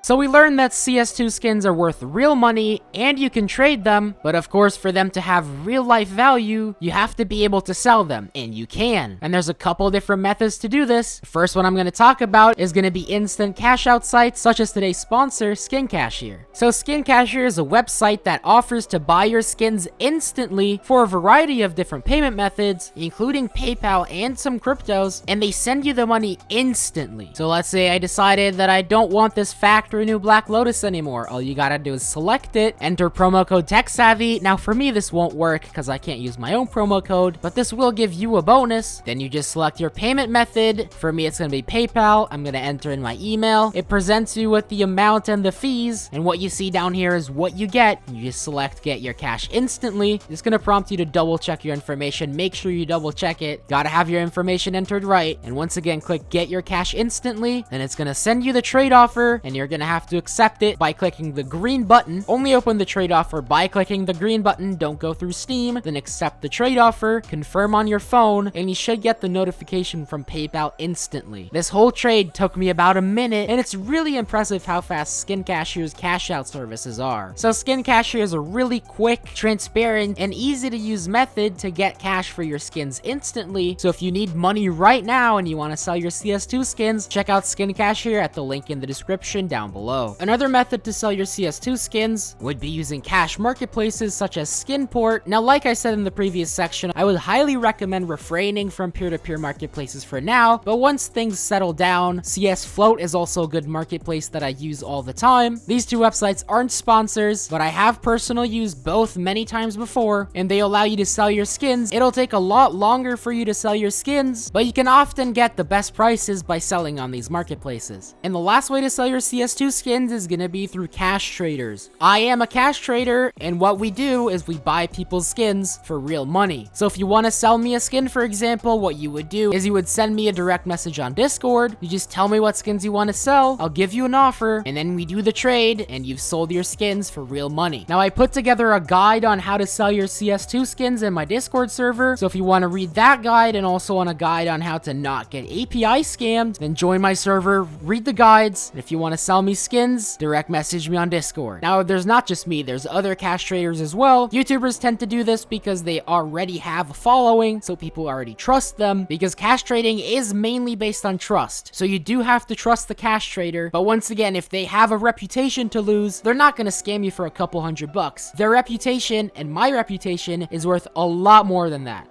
So we learned that CS2 skins are worth real money and you can trade them, but of course for them to have real life value, you have to be able to sell them, and you can. And there's a couple different methods to do this. The first one I'm going to talk about is going to be instant cash out sites such as today's sponsor, Skin Cashier. So Skin Cashier is a website that offers to buy your skins instantly for a variety of different payment methods, including PayPal and some cryptos, and they send you the money instantly. So let's say I decided that I don't want this factory new Black Lotus anymore. All you gotta do is select it, enter promo code TECHSAVVY. Now for me this won't work because I can't use my own promo code, but this will give you a bonus. Then you just select your payment method. For me it's gonna be PayPal. I'm gonna enter in my email. It presents you with the amount and the fees, and what you see down here is what you get. You just select get your cash instantly. It's gonna prompt you to double check your information. Make sure you double check it. Gotta have your information entered right, and once again click get your cash instantly. Then it's gonna send you the trade offer, and you're gonna have to accept it by clicking the green button. Only open the trade offer by clicking the green button. Don't go through Steam. Then accept the trade offer, confirm on your phone, and you should get the notification from PayPal instantly. This whole trade took me about a minute, and it's really impressive how fast Skin Cashier's cash out services are. So Skin Cashier is a really quick, transparent, and easy to use method to get cash for your skins instantly. So if you need money right now and you want to sell your CS2 skins, check out Skin Cashier at the link in the description down below. Another method to sell your CS2 skins would be using cash marketplaces such as Skinport. Now, like I said in the previous section, I would highly recommend refraining from peer-to-peer marketplaces for now, but once things settle down, CS Float is also a good marketplace that I use all the time. These two websites aren't sponsors, but I have personally used both many times before, and they allow you to sell your skins. It'll take a lot longer for you to sell your skins, but you can often get the best prices by selling on these marketplaces. And the last way to sell your CS2 skins is gonna be through cash traders. I am a cash trader, and what we do is we buy people's skins for real money. So if you want to sell me a skin, for example, what you would do is you would send me a direct message on Discord. You just tell me what skins you want to sell, I'll give you an offer, and then we do the trade, and you've sold your skins for real money. Now I put together a guide on how to sell your CS2 skins in my Discord server, so if you want to read that guide and also want a guide on how to not get API scammed, then join my server, read the guides, and if you want to sell me skins, direct message me on Discord. Now, there's not just me, there's other cash traders as well. YouTubers tend to do this because they already have a following, so people already trust them, because cash trading is mainly based on trust. So you do have to trust the cash trader, but once again, if they have a reputation to lose, they're not gonna scam you for a couple $100. Their reputation and my reputation is worth a lot more than that.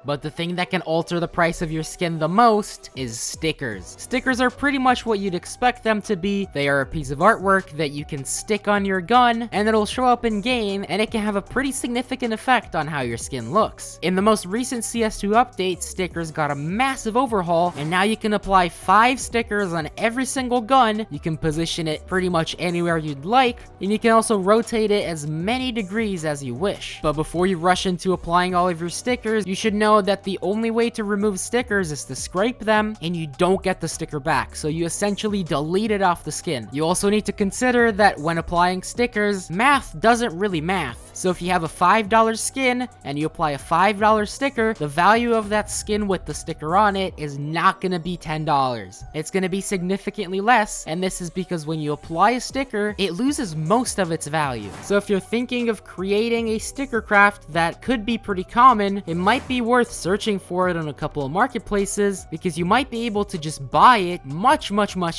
But the thing that can alter the price of your skin the most is stickers. Stickers are pretty much what you'd expect them to be. They are a piece of artwork that you can stick on your gun, and it'll show up in game, and it can have a pretty significant effect on how your skin looks. In the most recent CS2 update, stickers got a massive overhaul, and now you can apply 5 stickers on every single gun. You can position it pretty much anywhere you'd like, and you can also rotate it as many degrees as you wish. But before you rush into applying all of your stickers, you should know that the only way to remove stickers is to scrape them, and you don't get the sticker back, so you essentially delete it off the skin. You also need to consider that when applying stickers, math doesn't really math. So if you have a $5 skin and you apply a $5 sticker, the value of that skin with the sticker on it is not gonna be $10. It's gonna be significantly less, and this is because when you apply a sticker, it loses most of its value. So if you're thinking of creating a sticker craft that could be pretty common, it might be worth searching for it on a couple of marketplaces, because you might be able to just buy it much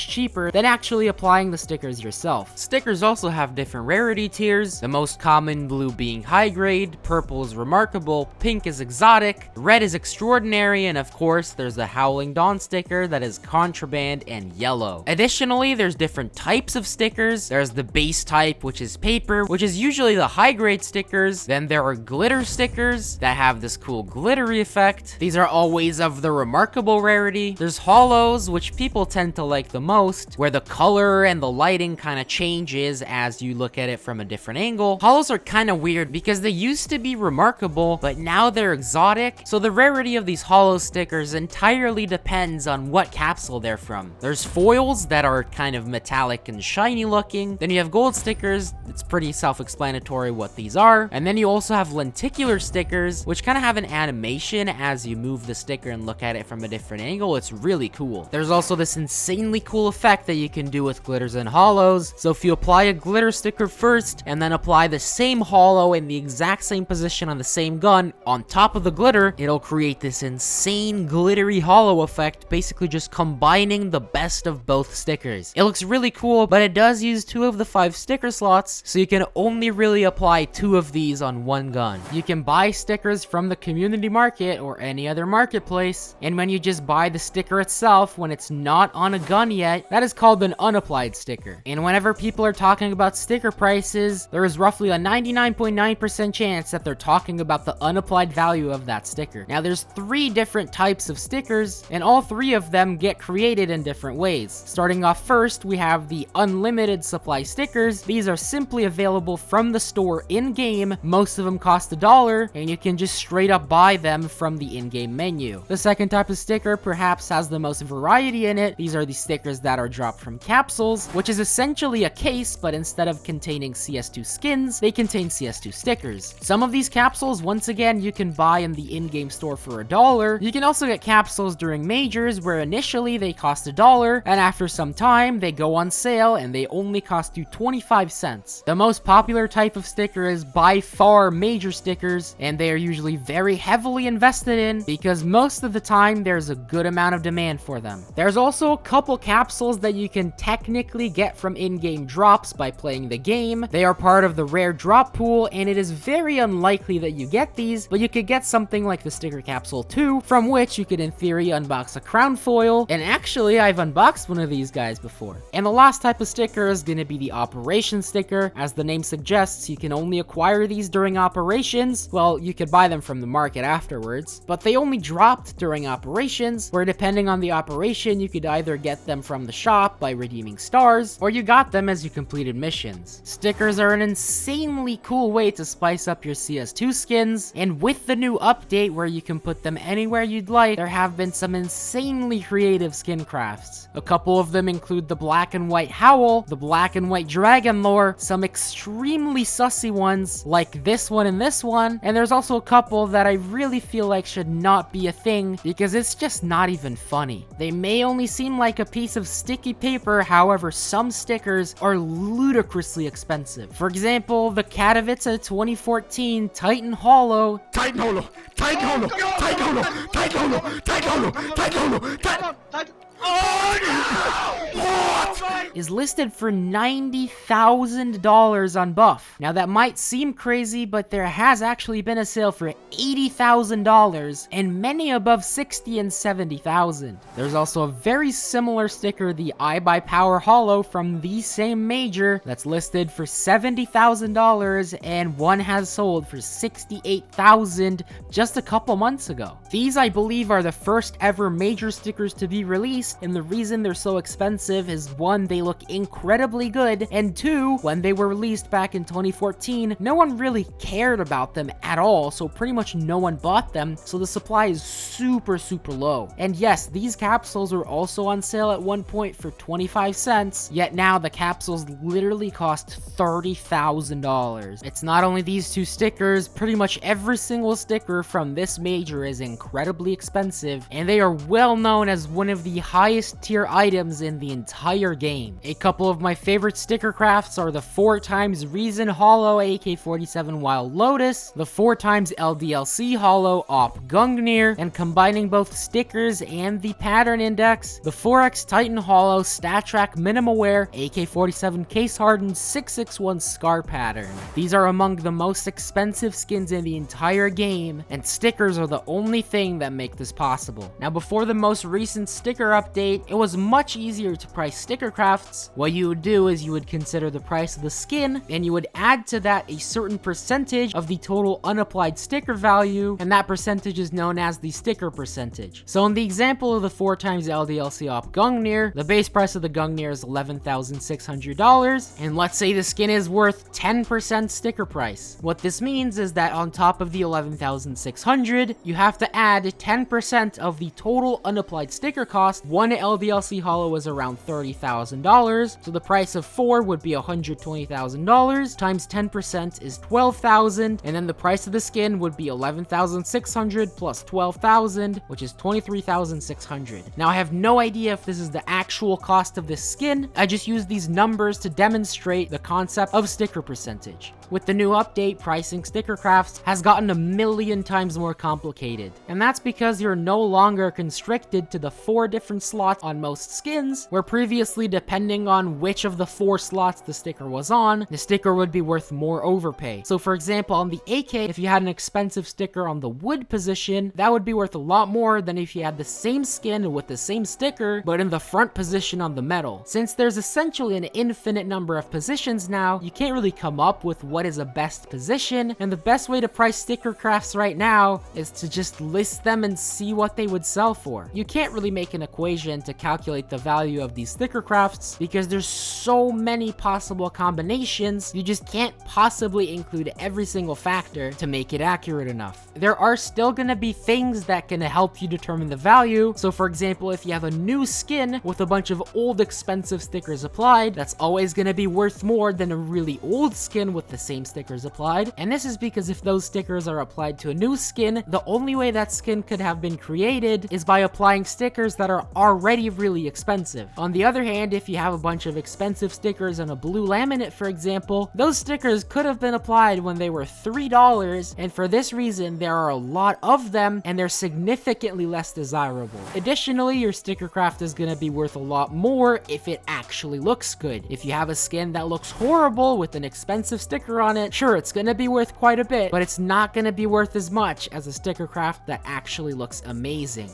cheaper than actually applying the stickers yourself. Stickers also have different rarity tiers, the most common blue being high grade, purple is remarkable, pink is exotic, red is extraordinary, and of course there's the Howling Dawn sticker that is contraband and yellow. Additionally, there's different types of stickers. There's the base type, which is paper, which is usually the high grade stickers. Then there are glitter stickers that have this cool glittery effect. These are always of the remarkable rarity. There's hollows, which people tend to like the most, where the color and the lighting kind of changes as you look at it from a different angle. Hollows are kind of weird because they used to be remarkable, but now they're exotic. So the rarity of these hollow stickers entirely depends on what capsule they're from. There's foils that are kind of metallic and shiny looking. Then you have gold stickers. It's pretty self-explanatory what these are. And then you also have lenticular stickers, which kind of have an animation as you move the sticker and look at it from a different angle. It's really cool. There's also this insanely cool effect that you can do with glitters and hollows. So if you apply a glitter sticker first and then apply the same hollow in the exact same position on the same gun on top of the glitter, it'll create this insane glittery hollow effect, basically just combining the best of both stickers. It looks really cool, but it does use 2 of the 5 sticker slots, so you can only really apply 2 of these on one gun. You can buy stickers from the community market or any other marketplace, and when you just buy the sticker itself when it's not on a gun yet, that is called an unapplied sticker. And whenever people are talking about sticker prices, there is roughly a 99.9% chance that they're talking about the unapplied value of that sticker. Now there's 3 different types of stickers, and all 3 of them get created in different ways. Starting off first, we have the unlimited supply stickers. These are simply available from the store in-game. Most of them cost $1, and you can just straight up buy them from the in-game menu. The second type of sticker perhaps has the most variety in it. These are the stickers that are dropped from capsules, which is essentially a case, but instead of containing CS2 skins, they contain CS2 stickers. Some of these capsules, once again, you can buy in the in-game store for $1. You can also get capsules during majors where initially they cost $1, and after some time they go on sale and they only cost you 25 cents. The most popular type of sticker is by far major stickers, and they are usually very heavily invested in because most of the time there's a good amount of demand for them. There's also a couple capsules that you can technically get from in-game drops by playing the game. They are part of the rare drop pool, and it is very unlikely that you get these, but you could get something like the sticker capsule 2, from which you could in theory unbox a crown foil, and actually I've unboxed one of these guys before. And the last type of sticker is going to be the operation sticker. As the name suggests, you can only acquire these during operations. Well, you could buy them from the market afterwards, but they only dropped during operations, where depending on the operation, you could either get them from the shop by redeeming stars, or you got them as you completed missions. Stickers are an insanely cool way to spice up your CS2 skins, and with the new update where you can put them anywhere you'd like, there have been some insanely creative skin crafts. A couple of them include the black and white Howl, the black and white Dragon Lore, some extremely sussy ones like this one and this one, and there's also a couple that I really feel like should not be a thing because it's just not even funny. They may only seem like a piece of sticky paper, however, some stickers are ludicrously expensive. For example, the Katowice 2014 Titan Hollow. Titan Hollow! Titan Hollow! Titan Hollow! Titan Hollow! Titan Hollow! Titan Hollow! Titan... Oh no! What? Is listed for $90,000 on Buff. Now that might seem crazy, but there has actually been a sale for $80,000 and many above $60,000 and $70,000. There's also a very similar sticker, the iBuyPower Hollow from the same major, that's listed for $70,000 and one has sold for $68,000 just a couple months ago. These, I believe, are the first ever major stickers to be released, and the reason they're so expensive is one, they look incredibly good, and two, when they were released back in 2014, no one really cared about them at all, so pretty much no one bought them, so the supply is super low. And yes, these capsules were also on sale at one point for 25 cents, yet now the capsules literally cost $30,000. It's not only these two stickers, pretty much every single sticker from this major is incredibly expensive, and they are well known as one of the highest tier items in the entire game. A couple of my favorite sticker crafts are the 4x Reason Hollow AK-47 Wild Lotus, the 4x LDLC Hollow Op Gungnir, and combining both stickers and the pattern index, the 4x Titan Hollow StatTrak Minimaware AK-47 Case Hardened 661 Scar pattern. These are among the most expensive skins in the entire game, and stickers are the only thing that make this possible. Now, before the most recent sticker update, it was much easier to price sticker crafts. What you would do is you would consider the price of the skin, and you would add to that a certain percentage of the total unapplied sticker value, and that percentage is known as the sticker percentage. So in the example of the 4x LDLC Op Gungnir, the base price of the Gungnir is $11,600, and let's say the skin is worth 10% sticker price. What this means is that on top of the $11,600, you have to add 10% of the total unapplied sticker cost. One LDLC Hollow was around $30,000, so the price of 4 would be $120,000, times 10% is $12,000, and then the price of the skin would be $11,600 plus $12,000, which is $23,600. Now, I have no idea if this is the actual cost of this skin. I just use these numbers to demonstrate the concept of sticker percentage. With the new update, pricing sticker crafts has gotten a million times more complicated, and that's because you're no longer constricted to the 4 different slots on most skins, where previously, depending on which of the 4 slots the sticker was on, the sticker would be worth more overpay. So for example, on the AK, if you had an expensive sticker on the wood position, that would be worth a lot more than if you had the same skin with the same sticker, but in the front position on the metal. Since there's essentially an infinite number of positions now, you can't really come up with what is a best position, and the best way to price sticker crafts right now is to just list them and see what they would sell for. You can't really make an equation to calculate the value of these sticker crafts because there's so many possible combinations, you just can't possibly include every single factor to make it accurate enough. There are still gonna be things that can help you determine the value. So for example, if you have a new skin with a bunch of old expensive stickers applied, that's always gonna be worth more than a really old skin with the same stickers applied. And this is because if those stickers are applied to a new skin, the only way that skin could have been created is by applying stickers that are already really expensive. On the other hand, if you have a bunch of expensive stickers on a blue laminate, for example, those stickers could have been applied when they were $3, and for this reason, there are a lot of them, and they're significantly less desirable. Additionally, your sticker craft is gonna be worth a lot more if it actually looks good. If you have a skin that looks horrible with an expensive sticker on it, sure, it's gonna be worth quite a bit, but it's not gonna be worth as much as a sticker craft that actually looks amazing.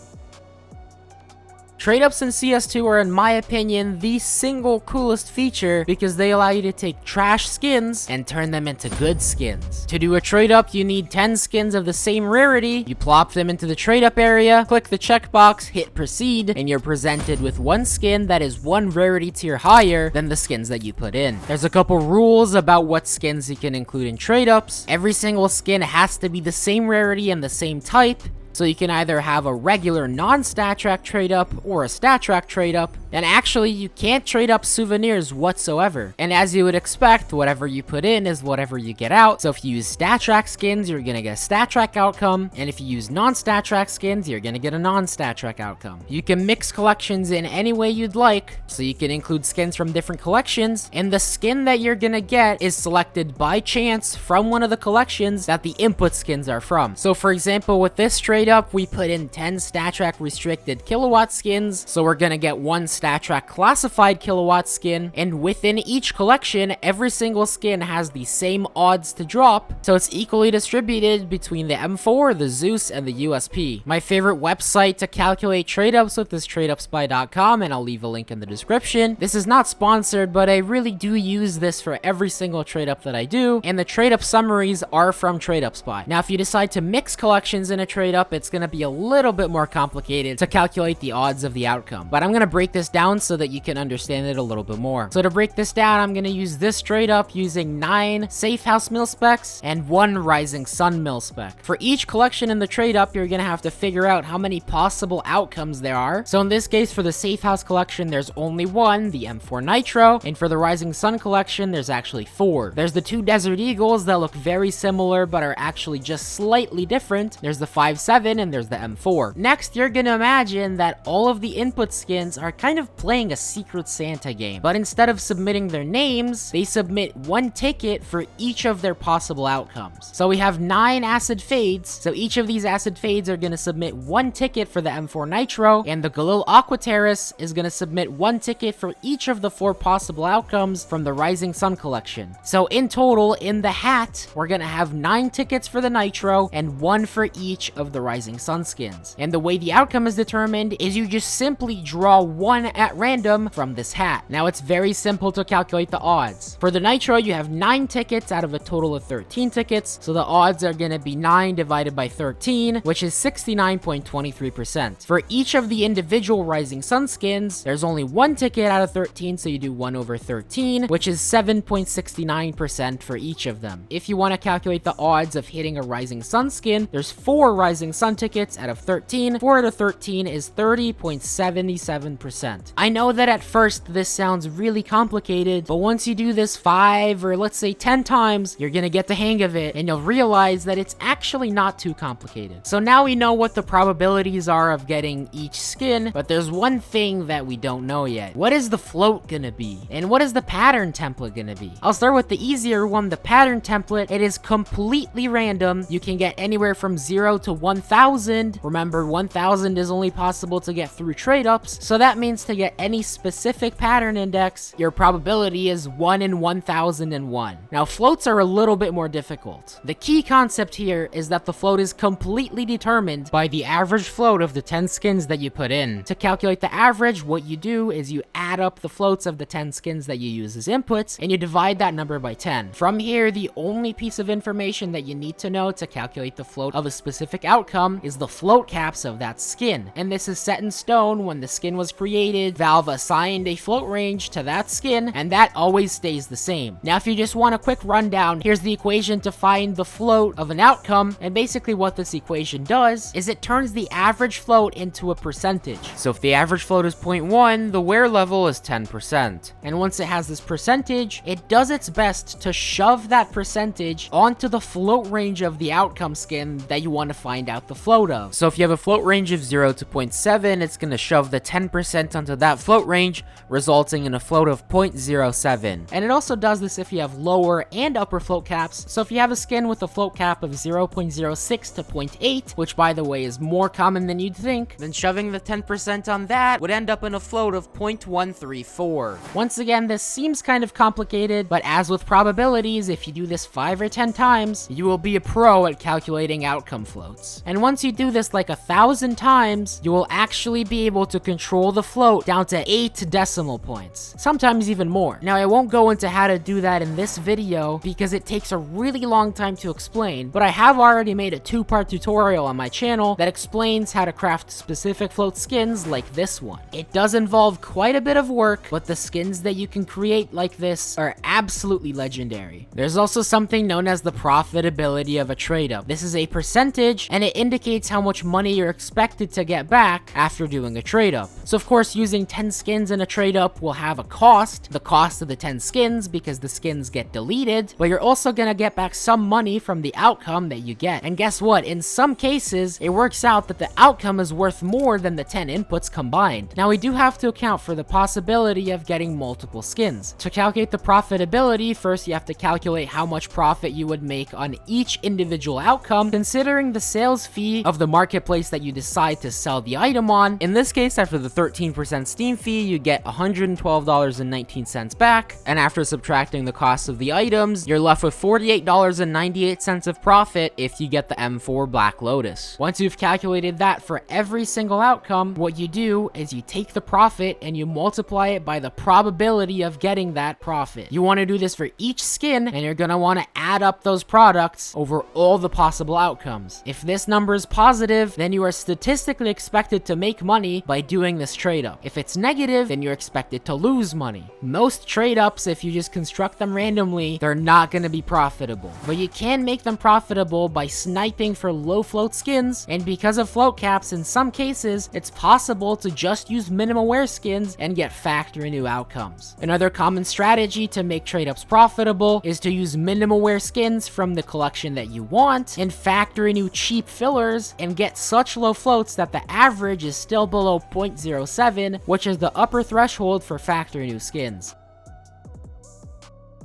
Trade-ups in CS2 are, in my opinion, the single coolest feature because they allow you to take trash skins and turn them into good skins. To do a trade-up, you need 10 skins of the same rarity. You plop them into the trade-up area, click the checkbox, hit proceed, and you're presented with one skin that is 1 rarity tier higher than the skins that you put in. There's a couple rules about what skins you can include in trade-ups. Every single skin has to be the same rarity and the same type. So you can either have a regular non-stat track trade up or a stat track trade up. And actually, you can't trade up souvenirs whatsoever. And as you would expect, whatever you put in is whatever you get out. So if you use stat track skins, you're gonna get a stat track outcome. And if you use non-stat track skins, you're gonna get a non-stat track outcome. You can mix collections in any way you'd like. So you can include skins from different collections. And the skin that you're gonna get is selected by chance from one of the collections that the input skins are from. So for example, with this trade up, we put in 10 stat track restricted kilowatt skins. So we're gonna get one stat track classified kilowatt skin, and within each collection, every single skin has the same odds to drop, so it's equally distributed between the M4, the Zeus, and the USP. My favorite website to calculate trade ups with is TradeUpSpy.com, and I'll leave a link in the description. This is not sponsored, but I really do use this for every single trade up that I do, and the trade up summaries are from TradeUpSpy. Now, if you decide to mix collections in a trade up, it's going to be a little bit more complicated to calculate the odds of the outcome, but I'm going to break this down so that you can understand it a little bit more. So to break this down, I'm going to use this trade up using 9 Safe House mil specs and 1 Rising Sun mil spec. For each collection in the trade up, you're going to have to figure out how many possible outcomes there are. So in this case, for the Safe House collection, there's only 1, the M4 Nitro, and for the Rising Sun collection, there's actually 4. There's the 2 Desert Eagles that look very similar but are actually just slightly different. There's the 5.7 and there's the M4. Next, you're going to imagine that all of the input skins are kind of playing a Secret Santa game, but instead of submitting their names, they submit 1 ticket for each of their possible outcomes. So we have 9 acid fades, so each of these acid fades are going to submit 1 ticket for the M4 Nitro, and the Galil Aqua Terrace is going to submit 1 ticket for each of the 4 possible outcomes from the Rising Sun collection. So in total, in the hat, we're going to have 9 tickets for the Nitro and 1 for each of the Rising Sun skins. And the way the outcome is determined is you just simply draw 1 at random from this hat. Now it's very simple to calculate the odds. For the Nitro, you have 9 tickets out of a total of 13 tickets, so the odds are going to be 9 divided by 13, which is 69.23%. For each of the individual Rising Sun skins, there's only 1 ticket out of 13, so you do 1 over 13, which is 7.69% for each of them. If you want to calculate the odds of hitting a Rising Sun skin, there's 4 Rising Sun tickets out of 13. 4 out of 13 is 30.77%. I know that at first this sounds really complicated, but once you do this 5 or let's say 10 times, you're gonna get the hang of it and you'll realize that it's actually not too complicated. So now we know what the probabilities are of getting each skin, but there's one thing that we don't know yet. What is the float gonna be? And what is the pattern template gonna be? I'll start with the easier one, the pattern template. It is completely random. You can get anywhere from 0 to 1000. Remember, 1000 is only possible to get through trade ups, so that means to get any specific pattern index, your probability is 1 in 1001. Now, floats are a little bit more difficult. The key concept here is that the float is completely determined by the average float of the 10 skins that you put in. To calculate the average, what you do is you add up the floats of the 10 skins that you use as inputs, and you divide that number by 10. From here, the only piece of information that you need to know to calculate the float of a specific outcome is the float caps of that skin. And this is set in stone. When the skin was created, Valve assigned a float range to that skin, and that always stays the same. Now, if you just want a quick rundown, here's the equation to find the float of an outcome, and basically what this equation does is it turns the average float into a percentage. So if the average float is 0.1, the wear level is 10%. And once it has this percentage, it does its best to shove that percentage onto the float range of the outcome skin that you want to find out the float of. So if you have a float range of 0 to 0.7, it's going to shove the 10% onto that float range, resulting in a float of 0.07. And it also does this if you have lower and upper float caps. So if you have a skin with a float cap of 0.06 to 0.8, which by the way is more common than you'd think, then shoving the 10% on that would end up in a float of 0.134. Once again, this seems kind of complicated, but as with probabilities, if you do this 5 or 10 times, you will be a pro at calculating outcome floats. And once you do this like 1,000 times, you will actually be able to control the float down to 8 decimal points, sometimes even more. Now, I won't go into how to do that in this video because it takes a really long time to explain, but I have already made a 2-part tutorial on my channel that explains how to craft specific float skins like this one. It does involve quite a bit of work, but the skins that you can create like this are absolutely legendary. There's also something known as the profitability of a trade up. This is a percentage, and it indicates how much money you're expected to get back after doing a trade up. So of course, using 10 skins in a trade up will have a cost, the cost of the 10 skins, because the skins get deleted, but you're also gonna get back some money from the outcome that you get. And guess what? In some cases, it works out that the outcome is worth more than the 10 inputs combined. Now, we do have to account for the possibility of getting multiple skins. To calculate the profitability, first you have to calculate how much profit you would make on each individual outcome, considering the sales fee of the marketplace that you decide to sell the item on. In this case, after the 13% Steam fee, you get $112.19 back, and after subtracting the cost of the items, you're left with $48.98 of profit if you get the M4 Black Lotus. Once you've calculated that for every single outcome, what you do is you take the profit and you multiply it by the probability of getting that profit. You want to do this for each skin, and you're going to want to add up those products over all the possible outcomes. If this number is positive, then you are statistically expected to make money by doing this trade up. If it's negative, then you're expected to lose money. Most trade ups, if you just construct them randomly, they're not going to be profitable. But you can make them profitable by sniping for low float skins, and because of float caps, in some cases, it's possible to just use minimal wear skins and get factory new outcomes. Another common strategy to make trade ups profitable is to use minimal wear skins from the collection that you want and factory new cheap fillers and get such low floats that the average is still below 0.07, which is the upper threshold for factory new skins.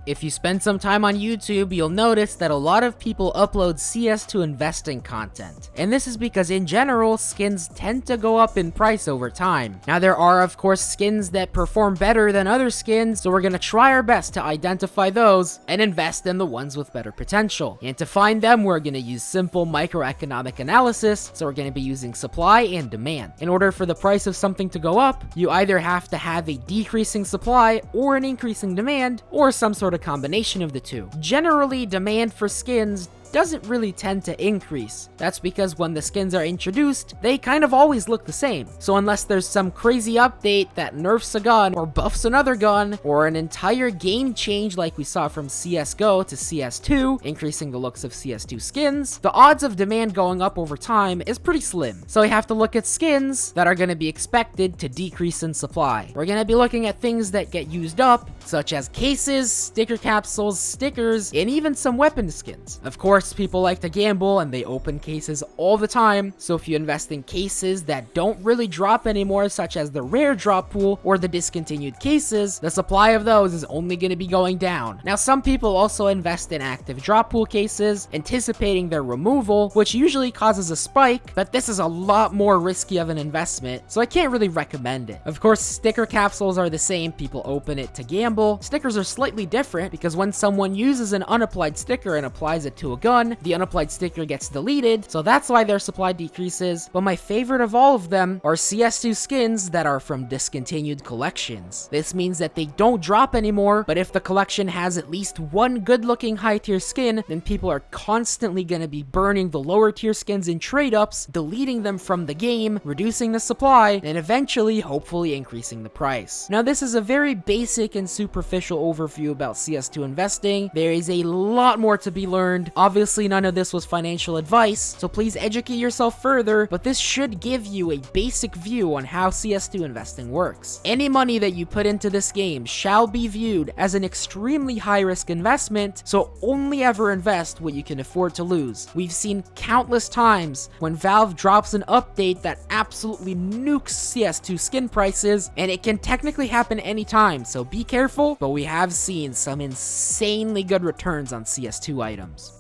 If you spend some time on YouTube, you'll notice that a lot of people upload CS2 investing content. And this is because in general, skins tend to go up in price over time. Now there are of course skins that perform better than other skins, so we're gonna try our best to identify those and invest in the ones with better potential. And to find them, we're gonna use simple microeconomic analysis, so we're gonna be using supply and demand. In order for the price of something to go up, you either have to have a decreasing supply or an increasing demand, or some sort of combination of the two. Generally, demand for skins doesn't really tend to increase. That's because when the skins are introduced, they kind of always look the same. So unless there's some crazy update that nerfs a gun or buffs another gun, or an entire game change like we saw from CSGO to CS2, increasing the looks of CS2 skins, the odds of demand going up over time is pretty slim. So we have to look at skins that are going to be expected to decrease in supply. We're going to be looking at things that get used up, such as cases, sticker capsules, stickers, and even some weapon skins. Of course, people like to gamble and they open cases all the time, so if you invest in cases that don't really drop anymore, such as the rare drop pool or the discontinued cases, the supply of those is only going to be going down. Now, some people also invest in active drop pool cases, anticipating their removal, which usually causes a spike, but this is a lot more risky of an investment, so I can't really recommend it. Of course, sticker capsules are the same. People open it to gamble. Stickers are slightly different because when someone uses an unapplied sticker and applies it to a gun, the unapplied sticker gets deleted, so that's why their supply decreases. But my favorite of all of them are CS2 skins that are from discontinued collections. This means that they don't drop anymore, but if the collection has at least one good looking high tier skin, then people are constantly going to be burning the lower tier skins in trade ups, deleting them from the game, reducing the supply, and eventually hopefully increasing the price. Now, this is a very basic and superficial overview about CS2 investing. There is a lot more to be learned. Obviously, none of this was financial advice, so please educate yourself further, but this should give you a basic view on how CS2 investing works. Any money that you put into this game shall be viewed as an extremely high-risk investment, so only ever invest what you can afford to lose. We've seen countless times when Valve drops an update that absolutely nukes CS2 skin prices, and it can technically happen anytime, so be careful, but we have seen some insanely good returns on CS2 items.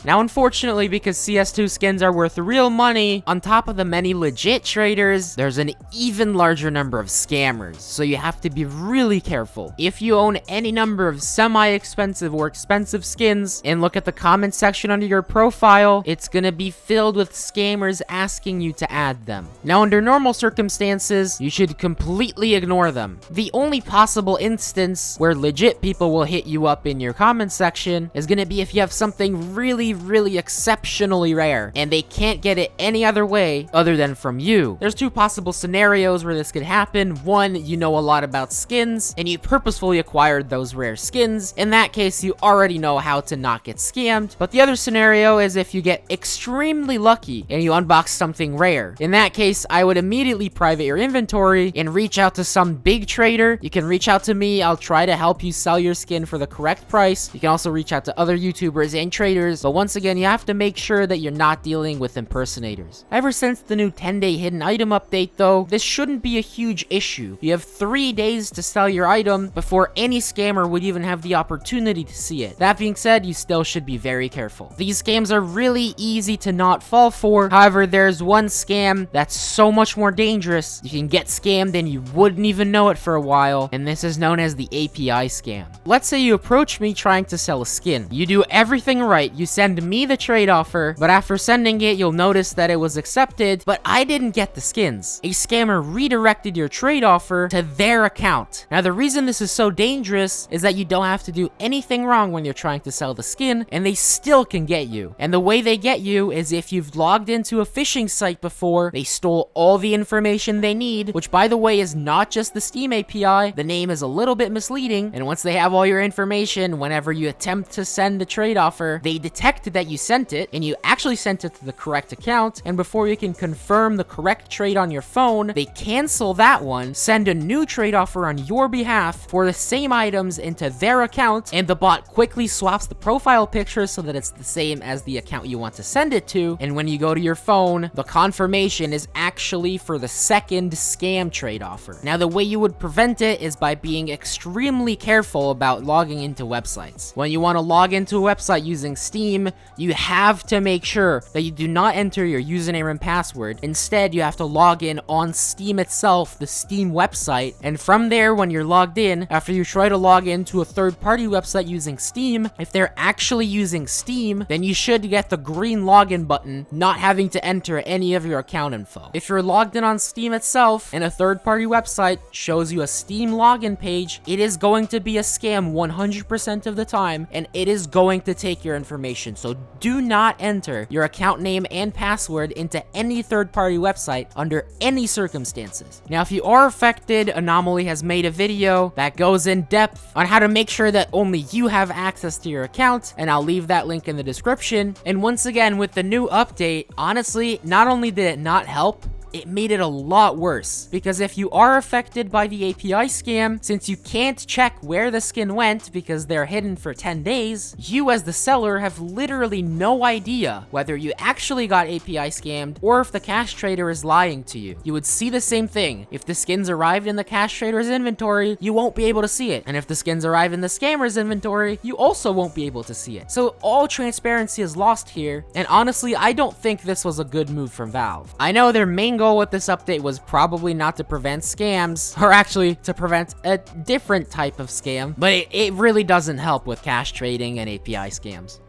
Now, unfortunately, because CS2 skins are worth real money, on top of the many legit traders, there's an even larger number of scammers, so you have to be really careful. If you own any number of semi-expensive or expensive skins, and look at the comment section under your profile, it's gonna be filled with scammers asking you to add them. Now, under normal circumstances, you should completely ignore them. The only possible instance where legit people will hit you up in your comment section is gonna be if you have something really really exceptionally rare, and they can't get it any other way other than from you. There's two possible scenarios where this could happen. One, you know a lot about skins, and you purposefully acquired those rare skins. In that case, you already know how to not get scammed. But the other scenario is if you get extremely lucky and you unbox something rare. In that case, I would immediately private your inventory and reach out to some big trader. You can reach out to me. I'll try to help you sell your skin for the correct price. You can also reach out to other YouTubers and traders, but once again, you have to make sure that you're not dealing with impersonators. Ever since the new 10-day hidden item update though, this shouldn't be a huge issue. You have 3 days to sell your item before any scammer would even have the opportunity to see it. That being said, you still should be very careful. These scams are really easy to not fall for. However, there's one scam that's so much more dangerous. You can get scammed and you wouldn't even know it for a while, and this is known as the API scam. Let's say you approach me trying to sell a skin. You do everything right. You send me the trade offer, but after sending it, you'll notice that it was accepted, but I didn't get the skins. A scammer redirected your trade offer to their account. Now, the reason this is so dangerous is that you don't have to do anything wrong when you're trying to sell the skin, and they still can get you. And the way they get you is if you've logged into a phishing site before, they stole all the information they need, which by the way is not just the Steam API. The name is a little bit misleading, and once they have all your information, whenever you attempt to send a trade offer, they detect that you sent it, and you actually sent it to the correct account, and before you can confirm the correct trade on your phone, they cancel that one, send a new trade offer on your behalf for the same items into their account, and the bot quickly swaps the profile picture so that it's the same as the account you want to send it to, and when you go to your phone, the confirmation is actually for the second scam trade offer. Now, the way you would prevent it is by being extremely careful about logging into websites. When you want to log into a website using Steam, you have to make sure that you do not enter your username and password. Instead, you have to log in on Steam itself, the Steam website, and from there, when you're logged in, after you try to log into a third-party website using Steam, if they're actually using Steam, then you should get the green login button, not having to enter any of your account info. If you're logged in on Steam itself and a third-party website shows you a Steam login page, it is going to be a scam 100% of the time, and it is going to take your information. So do not enter your account name and password into any third-party website under any circumstances. Now, if you are affected, Anomaly has made a video that goes in depth on how to make sure that only you have access to your account, and I'll leave that link in the description. And once again, with the new update, honestly, not only did it not help, it made it a lot worse, because if you are affected by the API scam, since you can't check where the skin went because they're hidden for 10 days, you as the seller have literally no idea whether you actually got API scammed or if the cash trader is lying to you. You would see the same thing. If the skins arrived in the cash trader's inventory, you won't be able to see it. And if the skins arrive in the scammer's inventory, you also won't be able to see it. So all transparency is lost here, and honestly, I don't think this was a good move from Valve. I know their main goal with this update was probably not to prevent scams, or actually to prevent a different type of scam, but it really doesn't help with cash trading and API scams.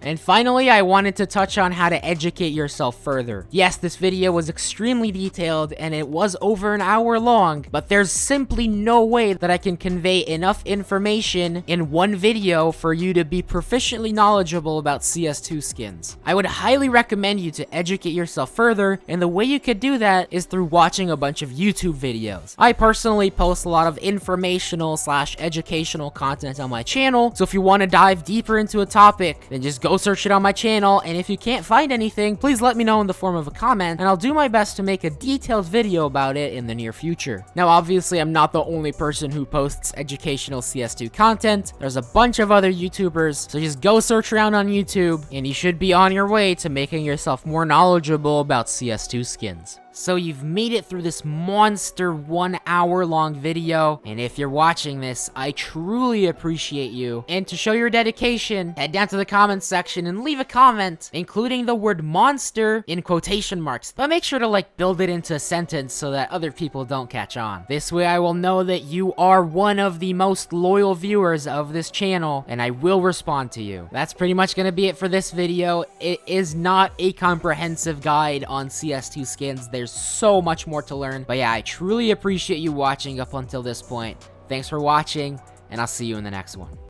And finally, I wanted to touch on how to educate yourself further. Yes, this video was extremely detailed and it was over an hour long, but there's simply no way that I can convey enough information in one video for you to be proficiently knowledgeable about CS2 skins. I would highly recommend you to educate yourself further, and the way you could do that is through watching a bunch of YouTube videos. I personally post a lot of informational / educational content on my channel, so if you want to dive deeper into a topic, then just go search it on my channel, and if you can't find anything, please let me know in the form of a comment, and I'll do my best to make a detailed video about it in the near future. Now, obviously, I'm not the only person who posts educational CS2 content. There's a bunch of other YouTubers, so just go search around on YouTube, and you should be on your way to making yourself more knowledgeable about CS2 skins. So you've made it through this monster 1 hour long video, and if you're watching this, I truly appreciate you. And to show your dedication, head down to the comments section and leave a comment, including the word monster in quotation marks, but make sure to build it into a sentence so that other people don't catch on. This way I will know that you are one of the most loyal viewers of this channel, and I will respond to you. That's pretty much gonna be it for this video. It is not a comprehensive guide on CS2 skins. There's so much more to learn, but yeah, I truly appreciate you watching up until this point. Thanks for watching, and I'll see you in the next one.